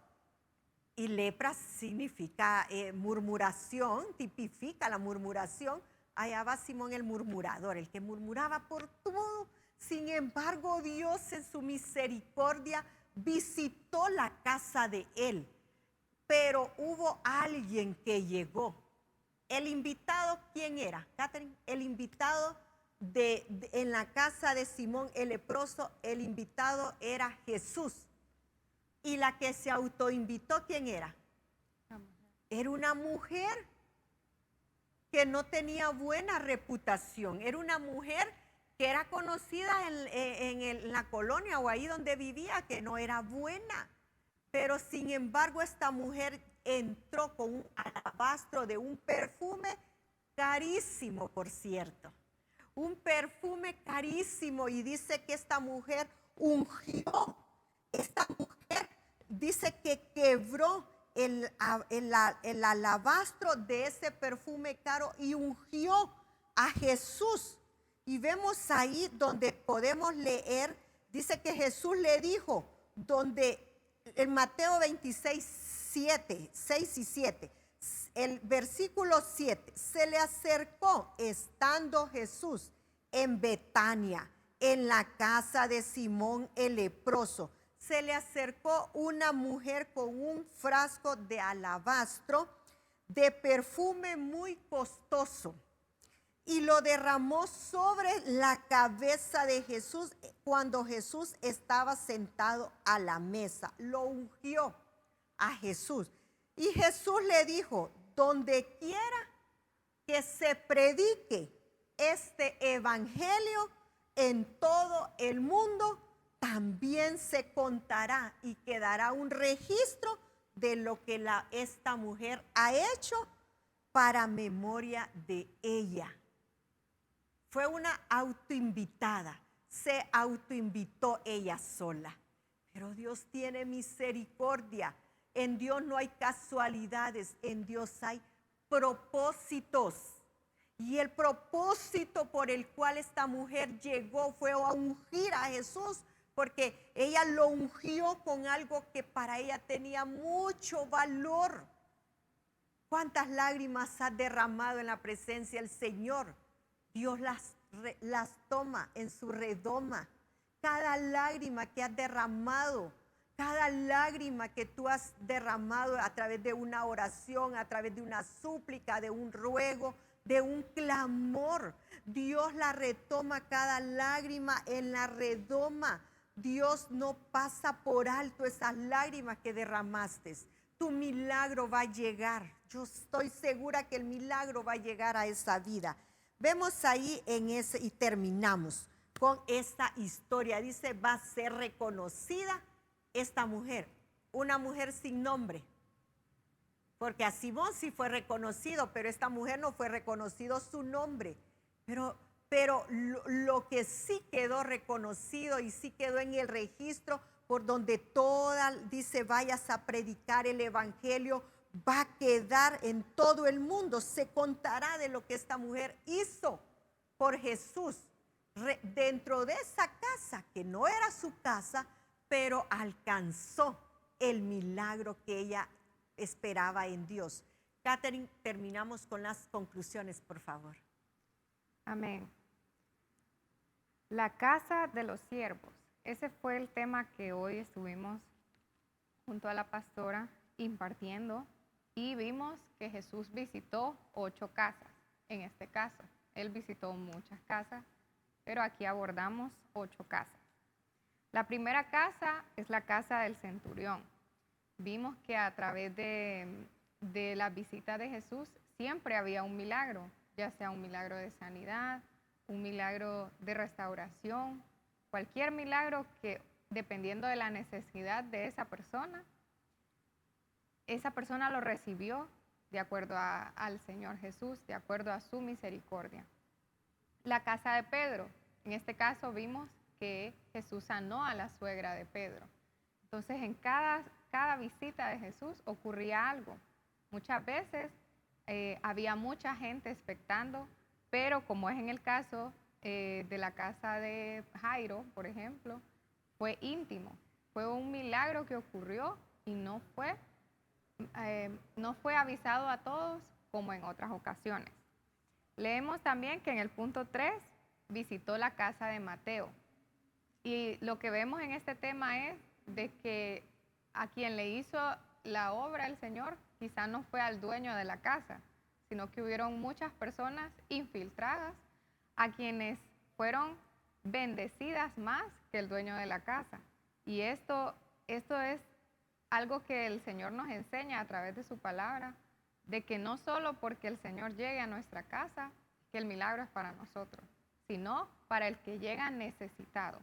y lepra significa murmuración, tipifica la murmuración. Allá va Simón el murmurador, el que murmuraba por todo. Sin embargo, Dios en su misericordia visitó la casa de él. Pero hubo alguien que llegó. El invitado, ¿quién era, Catherine? El invitado en la casa de Simón el leproso, el invitado era Jesús. Y la que se autoinvitó, ¿quién era? Era una mujer que no tenía buena reputación. Era una mujer que era conocida en la colonia o ahí donde vivía, que no era buena. Pero sin embargo, esta mujer entró con un alabastro de un perfume carísimo, por cierto. Un perfume carísimo, y dice que esta mujer ungió. Esta mujer dice que quebró el alabastro de ese perfume caro y ungió a Jesús. Y vemos ahí donde podemos leer, dice que Jesús le dijo, donde en Mateo 26, 6 y 7, el versículo 7, se le acercó estando Jesús en Betania, en la casa de Simón el leproso. Se le acercó una mujer con un frasco de alabastro de perfume muy costoso y lo derramó sobre la cabeza de Jesús cuando Jesús estaba sentado a la mesa. Lo ungió a Jesús. Y Jesús le dijo, donde quiera que se predique este evangelio en todo el mundo, también se contará y quedará un registro de lo que esta mujer ha hecho para memoria de ella. Fue una autoinvitada, se autoinvitó ella sola. Pero Dios tiene misericordia. En Dios no hay casualidades, en Dios hay propósitos. Y el propósito por el cual esta mujer llegó fue a ungir a Jesús, porque ella lo ungió con algo que para ella tenía mucho valor. ¿Cuántas lágrimas has derramado en la presencia del Señor? Dios las toma en su redoma. Cada lágrima que has derramado, cada lágrima que tú has derramado a través de una oración, a través de una súplica, de un ruego, de un clamor, Dios la retoma cada lágrima en la redoma. Dios no pasa por alto esas lágrimas que derramaste. Tu milagro va a llegar. Yo estoy segura que el milagro va a llegar a esa vida. Vemos ahí en ese y terminamos con esta historia. Dice, va a ser reconocida esta mujer, una mujer sin nombre. Porque a Simón sí fue reconocido, pero esta mujer no fue reconocido su nombre. Pero lo que sí quedó reconocido y sí quedó en el registro por donde toda, dice, vayas a predicar el evangelio, va a quedar en todo el mundo. Se contará de lo que esta mujer hizo por Jesús dentro de esa casa, que no era su casa, pero alcanzó el milagro que ella esperaba en Dios. Catherine, terminamos con las conclusiones, por favor. Amén. La casa de los siervos. Ese fue el tema que hoy estuvimos junto a la pastora impartiendo y vimos que Jesús visitó 8 casas. En este caso, Él visitó muchas casas, pero aquí abordamos 8 casas. La primera casa es la casa del centurión. Vimos que a través de la visita de Jesús siempre había un milagro, ya sea un milagro de sanidad, un milagro de restauración, cualquier milagro que, dependiendo de la necesidad de esa persona lo recibió de acuerdo al Señor Jesús, de acuerdo a su misericordia. La casa de Pedro, en este caso vimos que Jesús sanó a la suegra de Pedro. Entonces, en cada visita de Jesús ocurría algo. Muchas veces había mucha gente expectando, pero como es en el caso de la casa de Jairo, por ejemplo, fue íntimo. Fue un milagro que ocurrió y no fue avisado a todos como en otras ocasiones. Leemos también que en el punto 3 visitó la casa de Mateo. Y lo que vemos en este tema es de que a quien le hizo la obra el Señor quizá no fue al dueño de la casa, sino que hubieron muchas personas infiltradas a quienes fueron bendecidas más que el dueño de la casa. Y esto es algo que el Señor nos enseña a través de su palabra, de que no solo porque el Señor llegue a nuestra casa, que el milagro es para nosotros, sino para el que llega necesitado.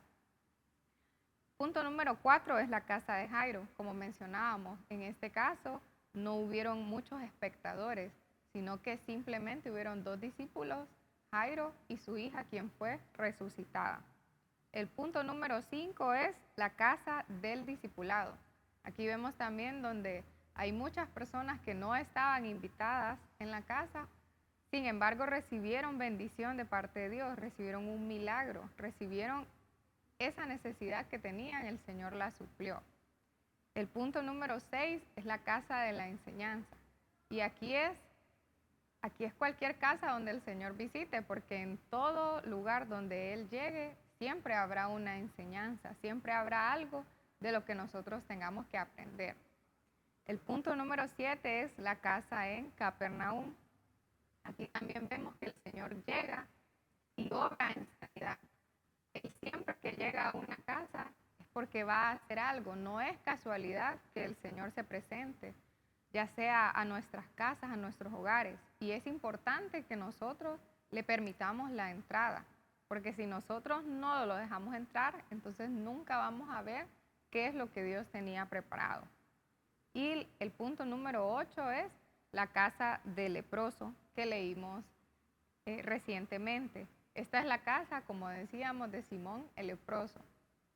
Punto número 4 es la casa de Jairo. Como mencionábamos, en este caso no hubieron muchos espectadores, sino que simplemente hubieron 2 discípulos, Jairo y su hija, quien fue resucitada. El punto número 5 es la casa del discipulado. Aquí vemos también donde hay muchas personas que no estaban invitadas en la casa, sin embargo recibieron bendición de parte de Dios, recibieron un milagro, recibieron esa necesidad que tenían, el Señor la suplió. El punto número 6 es la casa de la enseñanza. Y aquí es cualquier casa donde el Señor visite, porque en todo lugar donde Él llegue, siempre habrá una enseñanza, siempre habrá algo de lo que nosotros tengamos que aprender. El punto número 7 es la casa en Capernaum. Aquí también vemos que el Señor llega y obra en sanidad. Él siempre que llega a una casa es porque va a hacer algo. No es casualidad que el Señor se presente, ya sea a nuestras casas, a nuestros hogares. Y es importante que nosotros le permitamos la entrada, porque si nosotros no lo dejamos entrar, entonces nunca vamos a ver qué es lo que Dios tenía preparado. Y el punto número 8 es la casa del leproso que leímos recientemente. Esta es la casa, como decíamos, de Simón el leproso.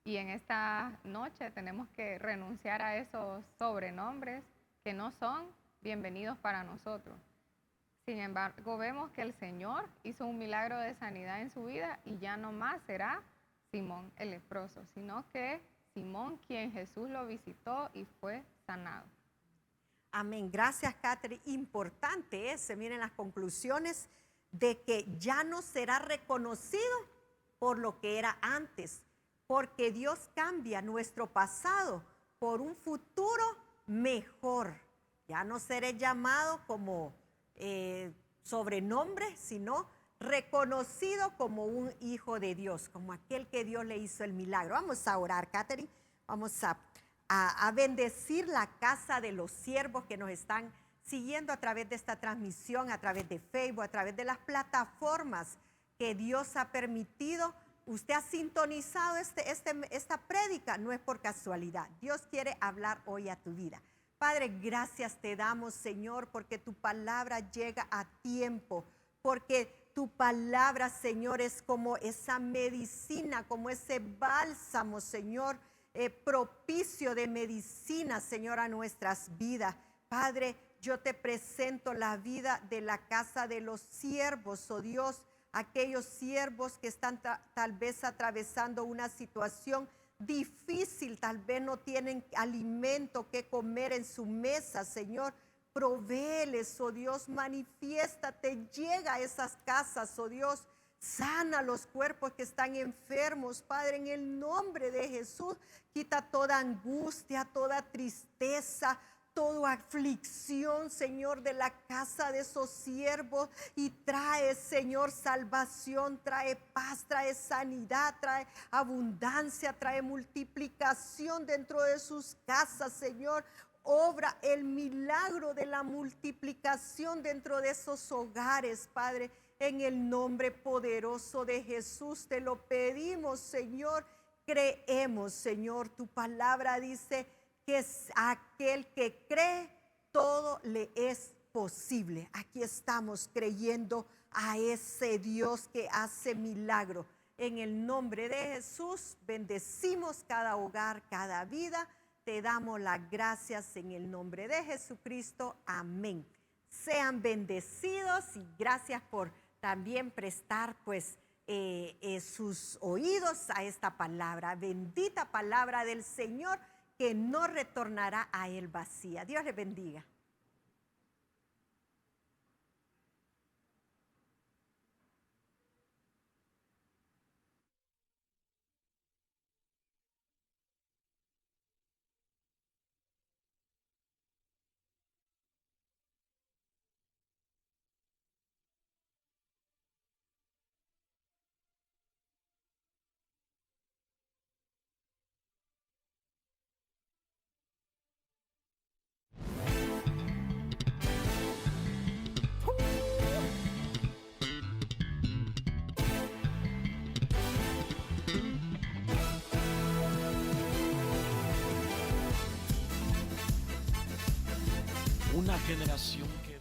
Y en esta noche tenemos que renunciar a esos sobrenombres que no son bienvenidos para nosotros. Sin embargo, vemos que el Señor hizo un milagro de sanidad en su vida y ya no más será Simón el leproso, sino que Simón quien Jesús lo visitó y fue sanado. Amén. Gracias, Catherine. Importante se miren las conclusiones de que ya no será reconocido por lo que era antes, porque Dios cambia nuestro pasado por un futuro mejor. Ya no seré llamado como sobrenombre, sino reconocido como un hijo de Dios, como aquel que Dios le hizo el milagro. Vamos a orar, Catherine. Vamos a bendecir la casa de los siervos que nos están siguiendo a través de esta transmisión, a través de Facebook, a través de las plataformas que Dios ha permitido. Usted ha sintonizado esta prédica, no es por casualidad. Dios quiere hablar hoy a tu vida. Padre, gracias te damos, Señor, porque tu palabra llega a tiempo, porque tu palabra, Señor, es como esa medicina, como ese bálsamo, Señor, propicio de medicina, Señor, a nuestras vidas. Padre, yo te presento la vida de la casa de los siervos, oh Dios, aquellos siervos que están tal vez atravesando una situación difícil, tal vez no tienen alimento que comer en su mesa, Señor. Provéeles, oh Dios, manifiéstate, llega a esas casas, oh Dios. Sana los cuerpos que están enfermos, Padre, en el nombre de Jesús. Quita toda angustia, toda tristeza, toda aflicción, Señor, de la casa de esos siervos, y trae, Señor, salvación, trae paz, trae sanidad, trae abundancia, trae multiplicación dentro de sus casas, Señor. Obra el milagro de la multiplicación dentro de esos hogares, Padre. En el nombre poderoso de Jesús te lo pedimos, Señor. Creemos, Señor. Tu palabra dice que es aquel que cree, todo le es posible. Aquí estamos creyendo a ese Dios que hace milagro. En el nombre de Jesús, bendecimos cada hogar, cada vida. Te damos las gracias en el nombre de Jesucristo. Amén. Sean bendecidos y gracias por también prestar sus oídos a esta palabra. Bendita palabra del Señor que no retornará a él vacía. Dios les bendiga. Una generación que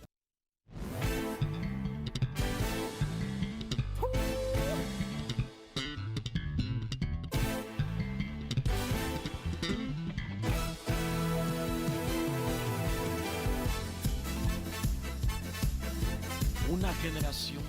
una generación